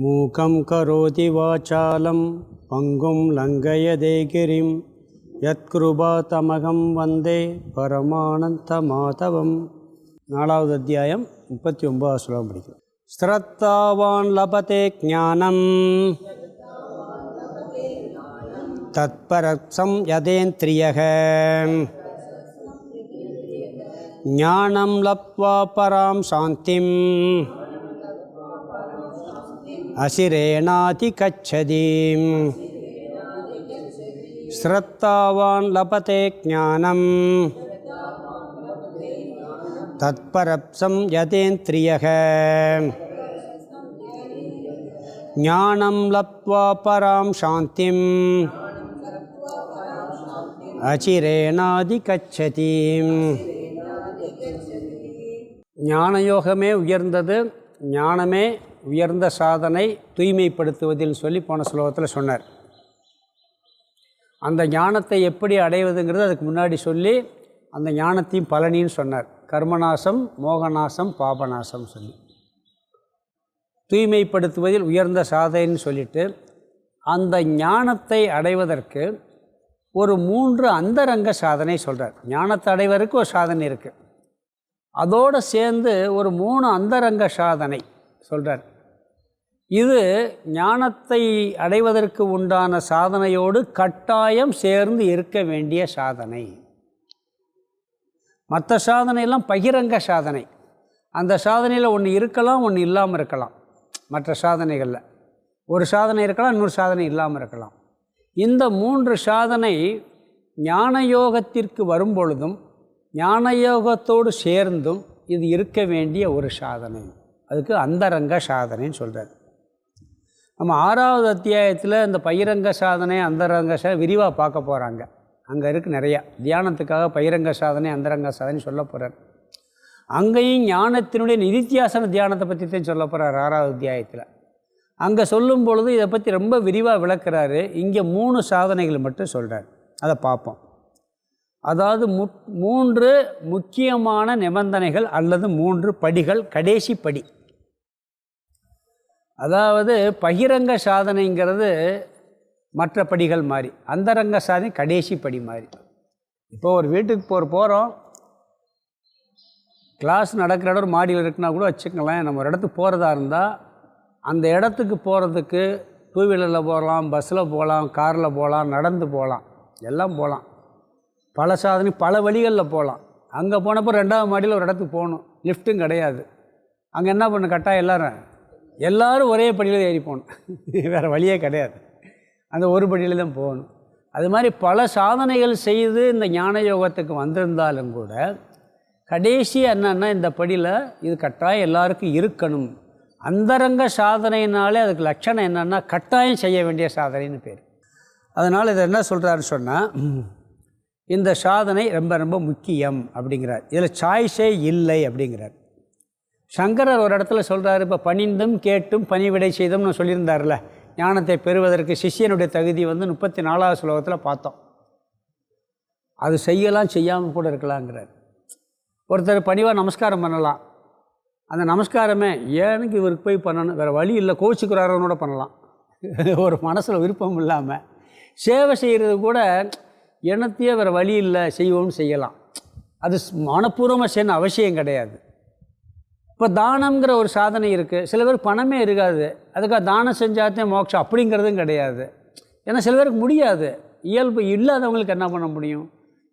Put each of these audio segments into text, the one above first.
மூகம் கரோதி வாசாலம் பங்கும் லங்கயதே கிரிம் யத்கிருபா தமகம் வந்தே பரமானந்த மாதவம். 4வது அத்தியாயம் 39வது ஸ்லோகம் படிக்கிறோம். ஸ்ரத்தாவான் லபதே ஞானம் தத்பரக்ஷம் யதேந்திரியக ஞானம் லப்வா பராம் சாந்திம் அசிரேணாதி கச்சதீம். ஸ்ரத்தாவான் லபதே ஞானம் தத்பரப்சம் யதேந்திரியக ஞானம் லப்வா பராம் சாந்திம் அசிரேணாதி கச்சதீம். ஞானயோகமே உயர்ந்தது, ஞானமே உயர்ந்த சாதனை, தூய்மைப்படுத்துவதில் சொல்லி போன ஸ்லோகத்தில் சொன்னார். அந்த ஞானத்தை எப்படி அடைவதுங்கிறது அதுக்கு முன்னாடி சொல்லி அந்த ஞானத்தையும் பலனின்னு சொன்னார். கர்மநாசம், மோகநாசம், பாபநாசம் சொல்லி தூய்மைப்படுத்துவதில் உயர்ந்த சாதனைன்னு சொல்லிட்டு அந்த ஞானத்தை அடைவதற்கு ஒரு 3 அந்தரங்க சாதனை சொல்கிறார். ஞானத்தை அடைவதற்கு ஒரு சாதனை இருக்குது, அதோடு சேர்ந்து ஒரு 3 அந்தரங்க சாதனை சொல்கிறார். இது ஞானத்தை அடைவதற்கு உண்டான சாதனையோடு கட்டாயம் சேர்ந்து இருக்க வேண்டிய சாதனை. மற்ற சாதனையெல்லாம் பகிரங்க சாதனை. அந்த சாதனையில் ஒன்று இருக்கலாம், ஒன்று இல்லாமல் இருக்கலாம். மற்ற சாதனைகளில் ஒரு சாதனை இருக்கலாம், இன்னொரு சாதனை இல்லாமல் இருக்கலாம். இந்த 3 சாதனை ஞான யோகத்திற்கு வரும்பொழுதும் ஞானயோகத்தோடு சேர்ந்தும் இது இருக்க வேண்டிய ஒரு சாதனை. அதுக்கு அந்தரங்க சாதனைன்னு சொல்கிறார். நம்ம 6வது அத்தியாயத்தில் இந்த பகிரங்க சாதனை, அந்தரங்க சாதனை விரிவாக பார்க்க போகிறாங்க. அங்கே இருக்குது நிறையா. தியானத்துக்காக பகிரங்க சாதனை, அந்தரங்க சாதனை சொல்ல போகிறார். அங்கேயும் ஞானத்தினுடைய நிதித்தியாசன தியானத்தை பற்றி தான் சொல்ல போகிறார் 6வது அத்தியாயத்தில். அங்கே சொல்லும் பொழுது இதை பற்றி ரொம்ப விரிவாக விளக்குறாரு. இங்கே 3 சாதனைகள் மட்டும் சொல்கிறார், அதை பார்ப்போம். அதாவது 3 முக்கியமான நிபந்தனைகள் அல்லது 3 படிகள், கடைசி படி. அதாவது பகிரங்க சாதனைங்கிறது மற்ற படிகள் மாதிரி, அந்தரங்க சாதனை கடைசி படி மாதிரி. இப்போ ஒரு வீட்டுக்கு போகிறோம், கிளாஸ் நடக்கிற இடம் ஒரு மாடியில் இருக்குன்னா கூட வச்சுக்கலாம். நம்ம ஒரு இடத்துக்கு போகிறதா இருந்தால் அந்த இடத்துக்கு போகிறதுக்கு 2 வீலரில் போகலாம், பஸ்ஸில் போகலாம், காரில் போகலாம், நடந்து போகலாம், எல்லாம் போகலாம். பல சாதனை பல வழிகளில் போகலாம். அங்கே போனப்போ 2வது மாடியில் ஒரு இடத்துக்கு போகணும், லிஃப்ட்டும் கிடையாது. அங்கே என்ன பண்ண கட்டாயம் எல்லோரும் ஒரே படியில் ஏறி போகணும், வேறு வழியே கிடையாது. அந்த ஒரு படியில் தான் போகணும். அது மாதிரி பல சாதனைகள் செய்து இந்த ஞான யோகத்துக்கு வந்திருந்தாலும் கூட கடைசி என்னன்னா இந்த படியில் இது கட்டாயம் எல்லாருக்கும் இருக்கணும். அந்தரங்க சாதனையினாலே அதுக்கு லட்சணம் என்னென்னா கட்டாயம் செய்ய வேண்டிய சாதனைன்னு பேர். அதனால் இதை என்ன சொல்கிறாருன்னு சொன்னால், இந்த சாதனை ரொம்ப ரொம்ப முக்கியம் அப்படிங்கிறார். இதில் சாய்ஸே இல்லை அப்படிங்கிறார். சங்கரர் ஒரு இடத்துல சொல்கிறார், இப்போ பணிந்தும் கேட்டும் பணிவிடை செய்தோம்னு சொல்லியிருந்தார்ல, ஞானத்தை பெறுவதற்கு சிஷ்யனுடைய தகுதி 34வது ஸ்லோகத்தில் பார்த்தோம். அது செய்யலாம், செய்யாமல் கூட இருக்கலாங்கிறார். ஒருத்தர் பணிவாக நமஸ்காரம் பண்ணலாம், அந்த நமஸ்காரமே ஏனுக்கு இவருக்கு போய் பண்ணணும், வேறு வழி இல்லை, கோச்சிக்கிறாரோட பண்ணலாம். ஒரு மனசில் விருப்பம் இல்லாமல் சேவை செய்கிறது கூட எனத்தையே வேறு வழி இல்லை செய்வோம்னு செய்யலாம். அது மனப்பூர்வமாக செய்யணும் அவசியம் கிடையாது. இப்போ தானம்ங்கிற ஒரு சாதனை இருக்குது. சில பேருக்கு பணமே இருக்காது, அதுக்காக தானம் செஞ்சாத்தே மோட்சம் அப்படிங்கிறதும் கிடையாது. ஏன்னா சில பேருக்கு முடியாது, இயல்பு இல்லாதவங்களுக்கு என்ன பண்ண முடியும்.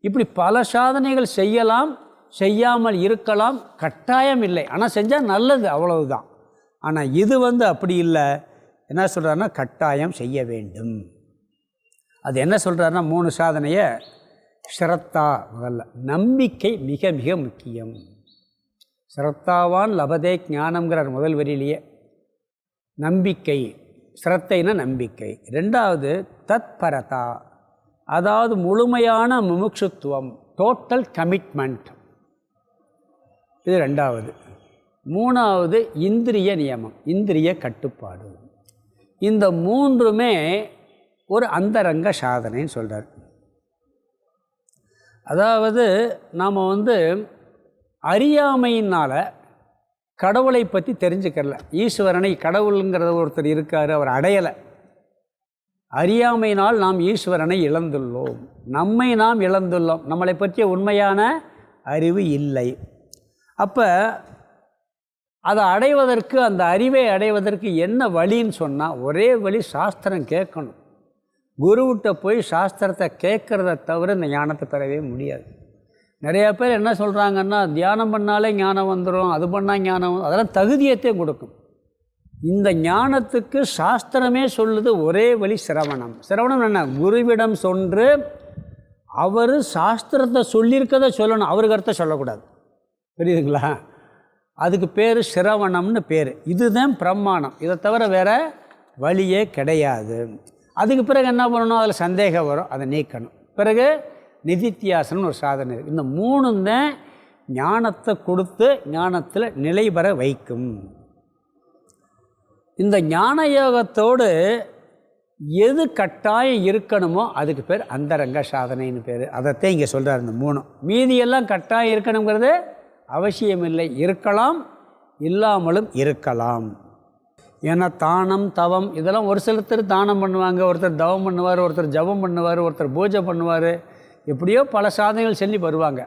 இப்படி பல சாதனைகள் செய்யலாம், செய்யாமல் இருக்கலாம், கட்டாயம் இல்லை. ஆனால் செஞ்சால் நல்லது, அவ்வளவுதான். ஆனால் இது அப்படி இல்லை. என்ன சொல்கிறாருன்னா கட்டாயம் செய்ய வேண்டும். அது என்ன சொல்கிறாருன்னா 3 சாதனையை ஸ்ரத்தா, முதல்ல நம்பிக்கை மிக மிக முக்கியம். ஸ்ரத்தாவான் லபதே ஞானம்ங்கிறார் முதல் வரியிலேயே. நம்பிக்கை, ஸ்ரத்தைனா நம்பிக்கை. 2வது தத்பரதா, அதாவது முழுமையான முமுட்சுத்துவம், டோட்டல் கமிட்மெண்ட், இது 2வது. 3வது இந்திரிய நியமம், இந்திரிய கட்டுப்பாடு. இந்த 3மே ஒரு அந்தரங்க சாதனைன்னு சொல்கிறார். அதாவது நாம் அறியாமையினால் கடவுளை பற்றி தெரிஞ்சுக்கல. ஈஸ்வரனை, கடவுளுங்கிறத ஒருத்தர் இருக்கார், அவர் அடையலை. அறியாமையினால் நாம் ஈஸ்வரனை இழந்துள்ளோம், நம்மை நாம் இழந்துள்ளோம், நம்மளை பற்றிய உண்மையான அறிவு இல்லை. அப்போ அதை அடைவதற்கு, அந்த அறிவை அடைவதற்கு என்ன வழின்னு சொன்னால், ஒரே வழி சாஸ்திரம் கேட்கணும். குருவிட்ட போய் சாஸ்திரத்தை கேட்குறத தவிர இந்த ஞானத்தை பெறவே முடியாது. நிறையா பேர் என்ன சொல்கிறாங்கன்னா, தியானம் பண்ணாலே ஞானம் வந்துடும், அது பண்ணால் ஞானம், அதெல்லாம் தகுதியத்தையும் கொடுக்கும். இந்த ஞானத்துக்கு சாஸ்திரமே சொல்லுது ஒரே வழி சிரவணம். சிரவணம் என்ன? குருவிடம் சென்று அவர் சாஸ்திரத்தை சொல்லியிருக்கதை சொல்லணும், அவருக்கு அர்த்தம் சொல்லக்கூடாது. புரியுதுங்களா? அதுக்கு பேர் சிரவணம்னு பேர். இதுதான் பிரமாணம். இதை தவிர வேறு வழியே கிடையாது. அதுக்கு பிறகு என்ன பண்ணணும்? அதில் சந்தேகம் வரும், அதை நீக்கணும். பிறகு நிதித்தியாசனம் ஒரு சாதனை இருக்குது. இந்த மூணும் தான் ஞானத்தை கொடுத்து ஞானத்தில் நிலை பெற வைக்கும். இந்த ஞான யோகத்தோடு எது கட்டாயம் இருக்கணுமோ அதுக்கு பேர் அந்தரங்க சாதனைன்னு பேர். அதைத்தான் இங்கே சொல்கிறார். இந்த மூணும், மீதியெல்லாம் கட்டாயம் இருக்கணுங்கிறது அவசியமில்லை, இருக்கலாம், இல்லாமலும் இருக்கலாம். ஏன்னா தானம், தவம் இதெல்லாம் ஒரு சிலர் தானம் பண்ணுவாங்க, ஒருத்தர் தவம் பண்ணுவார், ஒருத்தர் ஜபம் பண்ணுவார், ஒருத்தர் பூஜை பண்ணுவார், எப்படியோ பல சாதனைகள் சொல்லி வருவாங்க.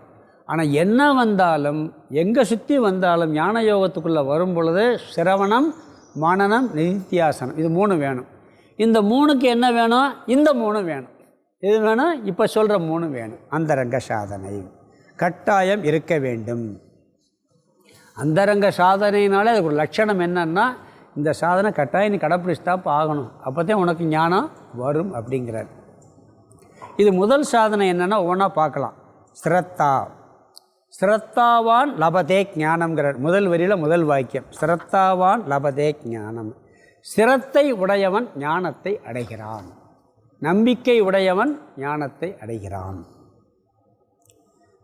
ஆனால் என்ன வந்தாலும், எங்கே சுற்றி வந்தாலும் ஞான யோகத்துக்குள்ளே வரும் பொழுது சிரவணம், மனனம், நிதித்தியாசனம் இது மூணு வேணும். இந்த மூணுக்கு என்ன வேணும்? இந்த மூணு வேணும். இது வேணும், இப்போ சொல்கிற மூணு வேணும். அந்தரங்க சாதனை கட்டாயம் இருக்க வேண்டும். அந்தரங்க சாதனையினாலே அதுக்கு ஒரு லட்சணம் என்னன்னா, இந்த சாதனை கட்டாயம் நீ கடைப்பிடிச்சுதான் ஆகணும், அப்போ தான் உனக்கு ஞானம் வரும் அப்படிங்கிறார். இது முதல் சாதனை என்னென்னா ஒன்றா பார்க்கலாம். ஸ்ரத்தா, ஸ்ரத்தாவான் லபதே ஞானம்ங்கிறார். முதல் வரியில் முதல் வாக்கியம், ஸ்ரத்தாவான் லபதே ஞானம். சிரத்தை உடையவன் ஞானத்தை அடைகிறான், நம்பிக்கை உடையவன் ஞானத்தை அடைகிறான்.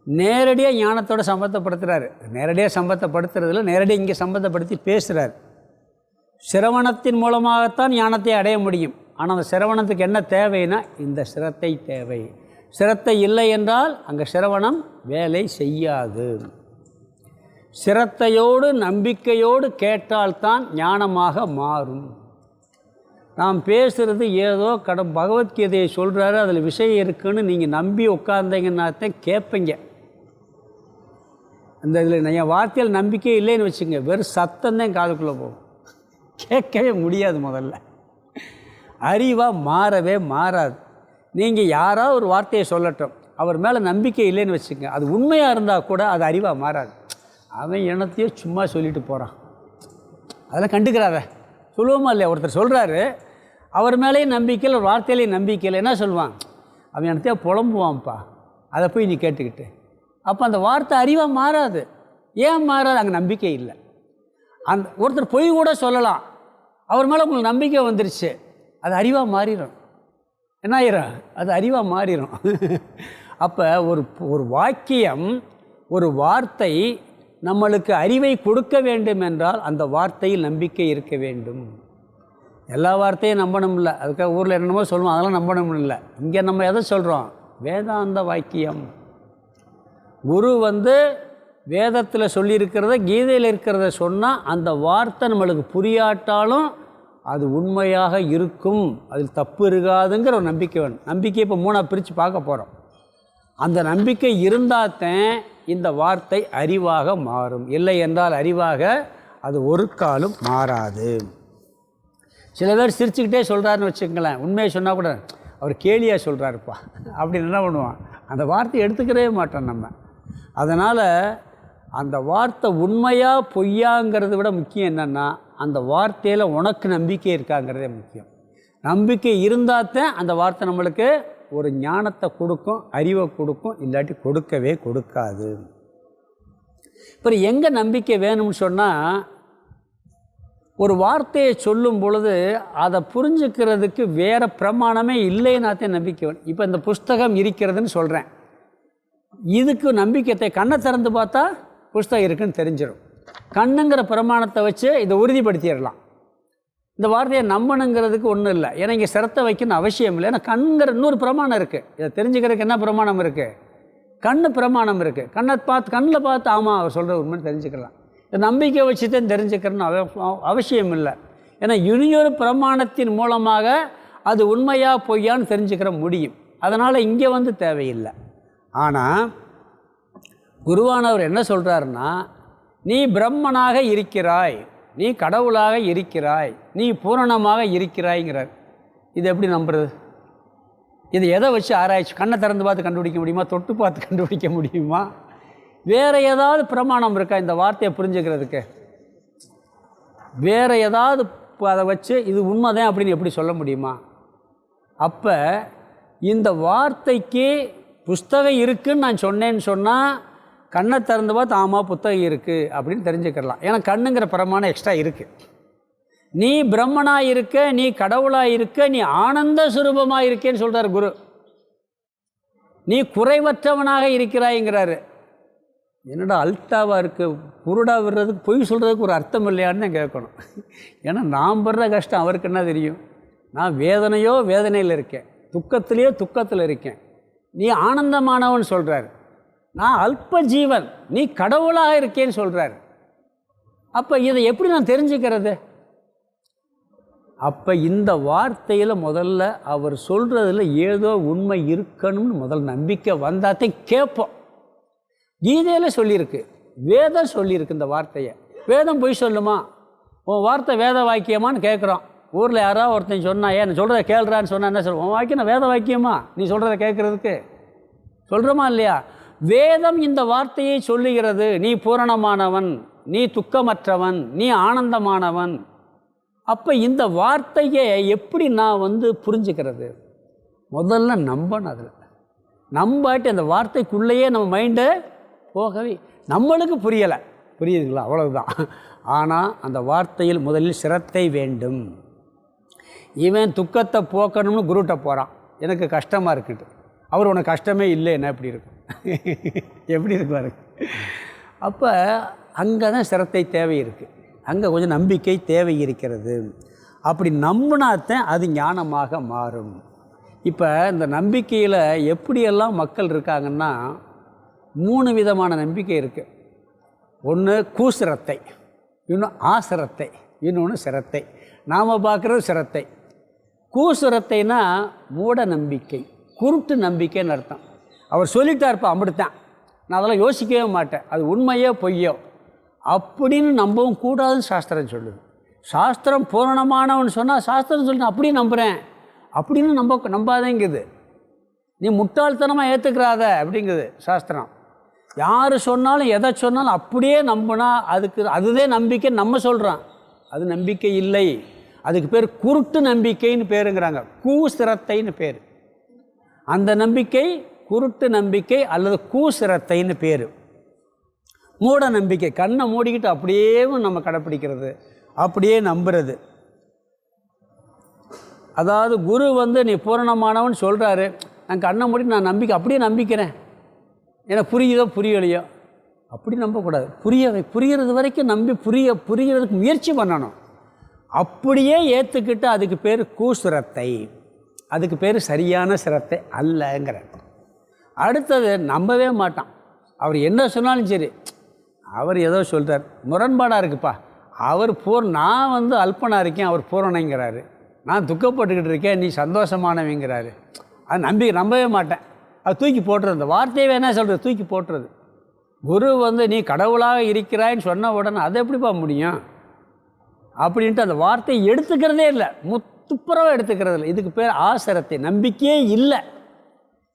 நேரடியாக ஞானத்தோடு சம்பந்தப்படுத்துகிறார். நேரடியாக சம்பந்தப்படுத்துறதில் நேரடியாக இங்கே சம்பந்தப்படுத்தி பேசுகிறார். சிரவணத்தின் மூலமாகத்தான் ஞானத்தை அடைய முடியும். ஆனால் அந்த சிரவணத்துக்கு என்ன தேவைன்னா இந்த சிரத்தை தேவை. சிரத்தை இல்லை என்றால் அங்கே சிரவணம் வேலை செய்யாது. சிரத்தையோடு நம்பிக்கையோடு கேட்டால்தான் ஞானமாக மாறும். நாம் பேசுகிறது ஏதோ பகவத்கீதையை சொல்கிறாரு, அதில் விஷயம் இருக்குதுன்னு நீங்கள் நம்பி உட்கார்ந்தீங்கன்னாத்தான் கேட்பீங்க. அந்த இதில் என் வார்த்தையில் நம்பிக்கை இல்லைன்னு வச்சுங்க, வெறும் சத்தம்தான் காதுக்குள்ளே போகும், கேட்கவே முடியாது. முதல்ல அறிவாக மாறவே மாறாது. நீங்கள் யாராவது ஒரு வார்த்தையை சொல்லட்டும், அவர் மேலே நம்பிக்கை இல்லைன்னு வச்சுங்க, அது உண்மையாக இருந்தால் கூட அது அறிவாக மாறாது. அவன் எண்ணத்தையே சும்மா சொல்லிட்டு போகிறான், அதெல்லாம் கண்டுக்கிறாத சொல்லுவோமா இல்லையா? ஒருத்தர் சொல்கிறாரு, அவர் மேலேயும் நம்பிக்கையில், ஒரு வார்த்தையிலையும் நம்பிக்கையில் என்ன சொல்லுவான்? அவன் எண்ணத்தையே புலம்புவான்ப்பா, அதை போய் நீ கேட்டுக்கிட்டு. அப்போ அந்த வார்த்தை அறிவாக மாறாது. ஏன் மாறாது? அங்கே நம்பிக்கை இல்லை. அந்த ஒருத்தர் பொய் கூட சொல்லலாம், அவர் மேலே உங்களுக்கு நம்பிக்கை வந்துருச்சு, அது அறிவாக மாறிடும். என்ன ஆயிரும்? அது அறிவாக மாறிடும். அப்போ ஒரு வாக்கியம், ஒரு வார்த்தை நம்மளுக்கு அறிவை கொடுக்க வேண்டும் என்றால் அந்த வார்த்தையில் நம்பிக்கை இருக்க வேண்டும். எல்லா வார்த்தையும் நம்பணும் இல்லை, அதுக்காக ஊரில் என்னமோ சொல்லுவோம், அதெல்லாம் நம்பணும் இல்லை. இங்கே நம்ம எதை சொல்கிறோம்? வேதாந்த வாக்கியம். குரு வேதத்தில் சொல்லியிருக்கிறத, கீதையில் இருக்கிறத சொன்னால் அந்த வார்த்தை நம்மளுக்கு புரியாட்டாலும் அது உண்மையாக இருக்கும், அதில் தப்பு இருக்காதுங்கிற ஒரு நம்பிக்கை வேணும். நம்பிக்கை இப்போ மூணாக பிரித்து பார்க்க போகிறோம். அந்த நம்பிக்கை இருந்தால்தான் இந்த வார்த்தை அறிவாக மாறும். இல்லை என்றால் அறிவாக அது ஒரு காலும் மாறாது. சில பேர் சிரிச்சுக்கிட்டே சொல்கிறாருன்னு வச்சுக்கங்களேன், உண்மையை சொன்னால் கூட அவர் கேலியாக சொல்கிறாருப்பா அப்படின்னு என்ன பண்ணுவான்? அந்த வார்த்தையை எடுத்துக்கிறவே மாட்டோம் நம்ம. அதனால் அந்த வார்த்தை உண்மையாக பொய்யாங்கிறத விட முக்கியம் என்னென்னா, அந்த வார்த்தையில் உனக்கு நம்பிக்கை இருக்காங்கிறதே முக்கியம். நம்பிக்கை இருந்தால் தான் அந்த வார்த்தை நம்மளுக்கு ஒரு ஞானத்தை கொடுக்கும், அறிவை கொடுக்கும், இல்லாட்டி கொடுக்கவே கொடுக்காது. இப்போ எங்கே நம்பிக்கை வேணும்னு சொன்னால், ஒரு வார்த்தையை சொல்லும் பொழுது அதை புரிஞ்சுக்கிறதுக்கு வேறு பிரமாணமே இல்லைன்னாத்தான் நம்பிக்கை வேணும். இப்போ இந்த புஸ்தகம் இருக்கிறதுன்னு சொல்கிறேன், இதுக்கு நம்பிக்கை கண்ணை திறந்து பார்த்தா புஸ்தகம் இருக்குன்னு தெரிஞ்சிடும். கண்ணுங்கிற பிரமாணத்தை வச்சு இதை உறுதிப்படுத்திடலாம். இந்த வார்த்தையை நம்பணுங்கிறதுக்கு ஒன்றும் இல்லை, ஏன்னா இங்கே சிரத்தை வைக்கணும்னு அவசியம் இல்லை. ஏன்னா கண்ணுங்கிற இன்னொரு பிரமாணம் இருக்குது. இதை தெரிஞ்சுக்கிறதுக்கு என்ன பிரமாணம் இருக்குது? கண்ணு பிரமாணம் இருக்குது. கண்ணில் பார்த்து ஆமாம் அவர் சொல்கிற உண்மைன்னு தெரிஞ்சுக்கலாம். நம்பிக்கை வச்சு தான் தெரிஞ்சுக்கிறேன்னு அவசியம் இல்லை. ஏன்னா இனியொரு பிரமாணத்தின் மூலமாக அது உண்மையா பொய்யான்னு தெரிஞ்சுக்கிற முடியும். அதனால் இங்கே வந்து தேவையில்லை. ஆனால் குருவானவர் என்ன சொல்கிறாருன்னா, நீ பிரம்மனாக இருக்கிறாய், நீ கடவுளாக இருக்கிறாய், நீ பூரணமாக இருக்கிறாய்ங்கிறார். இது எப்படி நம்புறது? இது எதை வச்சு ஆராய்ச்சி? கண்ணை திறந்து பார்த்து கண்டுபிடிக்க முடியுமா? தொட்டு பார்த்து கண்டுபிடிக்க முடியுமா? வேறு ஏதாவது பிரமாணம் இருக்கா இந்த வார்த்தையை புரிஞ்சுக்கிறதுக்கு? வேறு ஏதாவது அதை வச்சு இது உண்மைதான் அப்படின்னு எப்படி சொல்ல முடியுமா? அப்போ இந்த வார்த்தைக்கு புஸ்தகம் இருக்குதுன்னு நான் சொன்னேன்னு சொன்னால் கண்ணை திறந்து பார்த்து ஆமாம் புத்தகம் இருக்குது அப்படின்னு தெரிஞ்சுக்கலாம். ஏன்னா கண்ணுங்கிற பிரமாணம் எக்ஸ்ட்ரா இருக்குது. நீ பிரம்மனாக இருக்க, நீ கடவுளாக இருக்க, நீ ஆனந்த சுரூபமாக இருக்கேன்னு சொல்கிறார் குரு. நீ குறைவற்றவனாக இருக்கிறாய்ங்கிறாரு. என்னடா அல்ட்டாவாக இருக்குது, குருடா விடுறதுக்கு பொய் சொல்கிறதுக்கு ஒரு அர்த்தம் இல்லையான்னு தான் கேட்கணும். ஏன்னா நான் படுற கஷ்டம் அவருக்கு என்ன தெரியும்? நான் வேதனையோ வேதனையில் இருக்கேன், துக்கத்திலேயோ துக்கத்தில் இருக்கேன். நீ ஆனந்தமானவன் சொல்கிறார். நான் அல்ப ஜீவன், நீ கடவுளாக இருக்கேன்னு சொல்கிறார். அப்போ இதை எப்படி நான் தெரிஞ்சுக்கிறது? அப்போ இந்த வார்த்தையில் முதல்ல அவர் சொல்கிறதுல ஏதோ உண்மை இருக்கணும்னு முதல் நம்பிக்கை வந்தாத்தையும் கேட்போம். கீதையில் சொல்லியிருக்கு, வேதம் சொல்லியிருக்கு இந்த வார்த்தையை. வேதம் பொய் சொல்லுமா? உன் வார்த்தை வேத வாக்கியமானு கேட்குறோம். ஊரில் யாராவது ஒருத்தன் சொன்னால் ஏன் சொல்கிறத கேள்றான்னு சொன்னால் என்ன சொல்லுவோம்? உன் வாக்கியம் வேத வாக்கியமா நீ சொல்கிறத கேட்குறதுக்கு? சொல்கிறோமா இல்லையா? வேதம் இந்த வார்த்தையை சொல்லுகிறது. நீ பூரணமானவன், நீ துக்கமற்றவன், நீ ஆனந்தமானவன். அப்போ இந்த வார்த்தையை எப்படி நான் புரிஞ்சுக்கிறது? முதல்ல நம்பணும். அதில் நம்பாட்டி அந்த வார்த்தைக்குள்ளேயே நம்ம மைண்டை போகவே நம்மளுக்கு புரியலை. புரியுதுங்களா? அவ்வளவுதான். ஆனால் அந்த வார்த்தையில் முதலில் சிரத்தை வேண்டும். இவன் துக்கத்தை போக்கணும்னு குருட்ட போகிறான், எனக்கு கஷ்டமாக இருக்குது. அவர் உனக்கு கஷ்டமே இல்லை, என்ன எப்படி இருக்கும்? எப்படி இருக்குவாரு? அப்போ அங்கே தான் சிரத்தை தேவை இருக்குது, அங்கே கொஞ்சம் நம்பிக்கை தேவை இருக்கிறது. அப்படி நம்பினாத்தான் அது ஞானமாக மாறும். இப்போ இந்த நம்பிக்கையில் எப்படியெல்லாம் மக்கள் இருக்காங்கன்னா, 3 விதமான நம்பிக்கை இருக்குது. ஒன்று கூசிரத்தை, இன்னும் ஆசிரத்தை, இன்னொன்று சிரத்தை. நாம் பார்க்குறது சிரத்தை. கூசுரத்தைனா மூட நம்பிக்கை, குருட்டு நம்பிக்கைன்னு அர்த்தம். அவர் சொல்லிட்டார்ப்பா அப்படித்தான், நான் அதெல்லாம் யோசிக்கவே மாட்டேன், அது உண்மையோ பொய்யோ அப்படின்னு நம்பவும் கூடாதுன்னு சாஸ்திரம் சொல்லுது. சாஸ்திரம் பூரணமானவன் சொன்னால் சாஸ்திரம் சொல்லி நான் அப்படியே நம்புகிறேன் அப்படின்னு நம்பாதேங்குது. நீ முட்டாள்தனமாக ஏற்றுக்கிறாத அப்படிங்குது சாஸ்திரம். யார் சொன்னாலும் எதை சொன்னாலும் அப்படியே நம்பினா அதுவே நம்பிக்கை நம்ம சொல்கிறோம். அது நம்பிக்கை இல்லை. அதுக்கு பேர் குருட்டு நம்பிக்கைன்னு பேருங்கிறாங்க, கூசிரத்தைன்னு பேர். அந்த நம்பிக்கை குருட்டு நம்பிக்கை அல்லது கூசிரத்தைன்னு பேர். மூட நம்பிக்கை, கண்ணை மூடிக்கிட்டு அப்படியே நம்ம கடைப்பிடிக்கிறது, அப்படியே நம்புறது. அதாவது குரு நீ பூரணமானவன் சொல்கிறாரு, நான் கண்ணை மூடி நான் அப்படியே நம்பிக்கிறேன், எனக்கு புரியுதோ புரியலையோ அப்படி நம்பக்கூடாது. புரிகிறது வரைக்கும் நம்பி புரிகிறதுக்கு முயற்சி பண்ணணும். அப்படியே ஏற்றுக்கிட்டு அதுக்கு பேர் கூசுரத்தை, அதுக்கு பேர் சரியான சிரத்தை அல்லங்கிற. அடுத்தது நம்பவே மாட்டான். அவர் என்ன சொன்னாலும் சரி, அவர் ஏதோ சொல்கிறார், முரண்பாடாக இருக்குப்பா. அவர் நான் அல்பனாக இருக்கேன், அவர் பூரணங்கிறாரு. நான் துக்கப்பட்டுக்கிட்டு இருக்கேன், நீ சந்தோஷமானவங்கிறாரு. அது நம்பவே மாட்டேன். அது தூக்கி போட்டுறது. அந்த வார்த்தையை வேணா சொல்கிறது, தூக்கி போட்டுறது. குரு நீ கடவுளாக இருக்கிறாய்ன்னு சொன்ன உடனே அது எப்படிப்பா முடியும் அப்படின்ட்டு அந்த வார்த்தையை எடுத்துக்கிறதே இல்லை, துப்புரவாக எடுத்துக்கிறது இல்லை. இதுக்கு பேர் ஆசிரத்தை, நம்பிக்கையே இல்லை.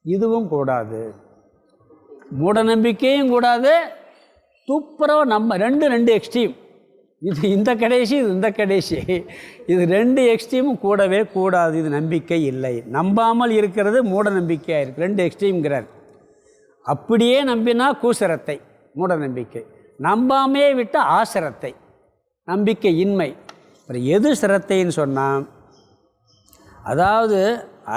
இதுவும் கூடாது, மூட நம்பிக்கையும் கூடாது, துப்புரவாக நம்ம ரெண்டு எக்ஸ்ட்ரீம். இது இந்த கடைசி, இது இந்த கடைசி, இது 2 எக்ஸ்ட்ரீமும் கூடவே கூடாது. இது நம்பிக்கை இல்லை. நம்பாமல் இருக்கிறது மூட நம்பிக்கையாக இருக்குது. 2 எக்ஸ்ட்ரீம்ங்கிறார். அப்படியே நம்பினா கூசரத்தை, மூட நம்பிக்கை. நம்பாமையே விட்ட ஆசிரத்தை, நம்பிக்கை இன்மை. அப்புறம் எது சிரத்தைன்னு சொன்னால், அதாவது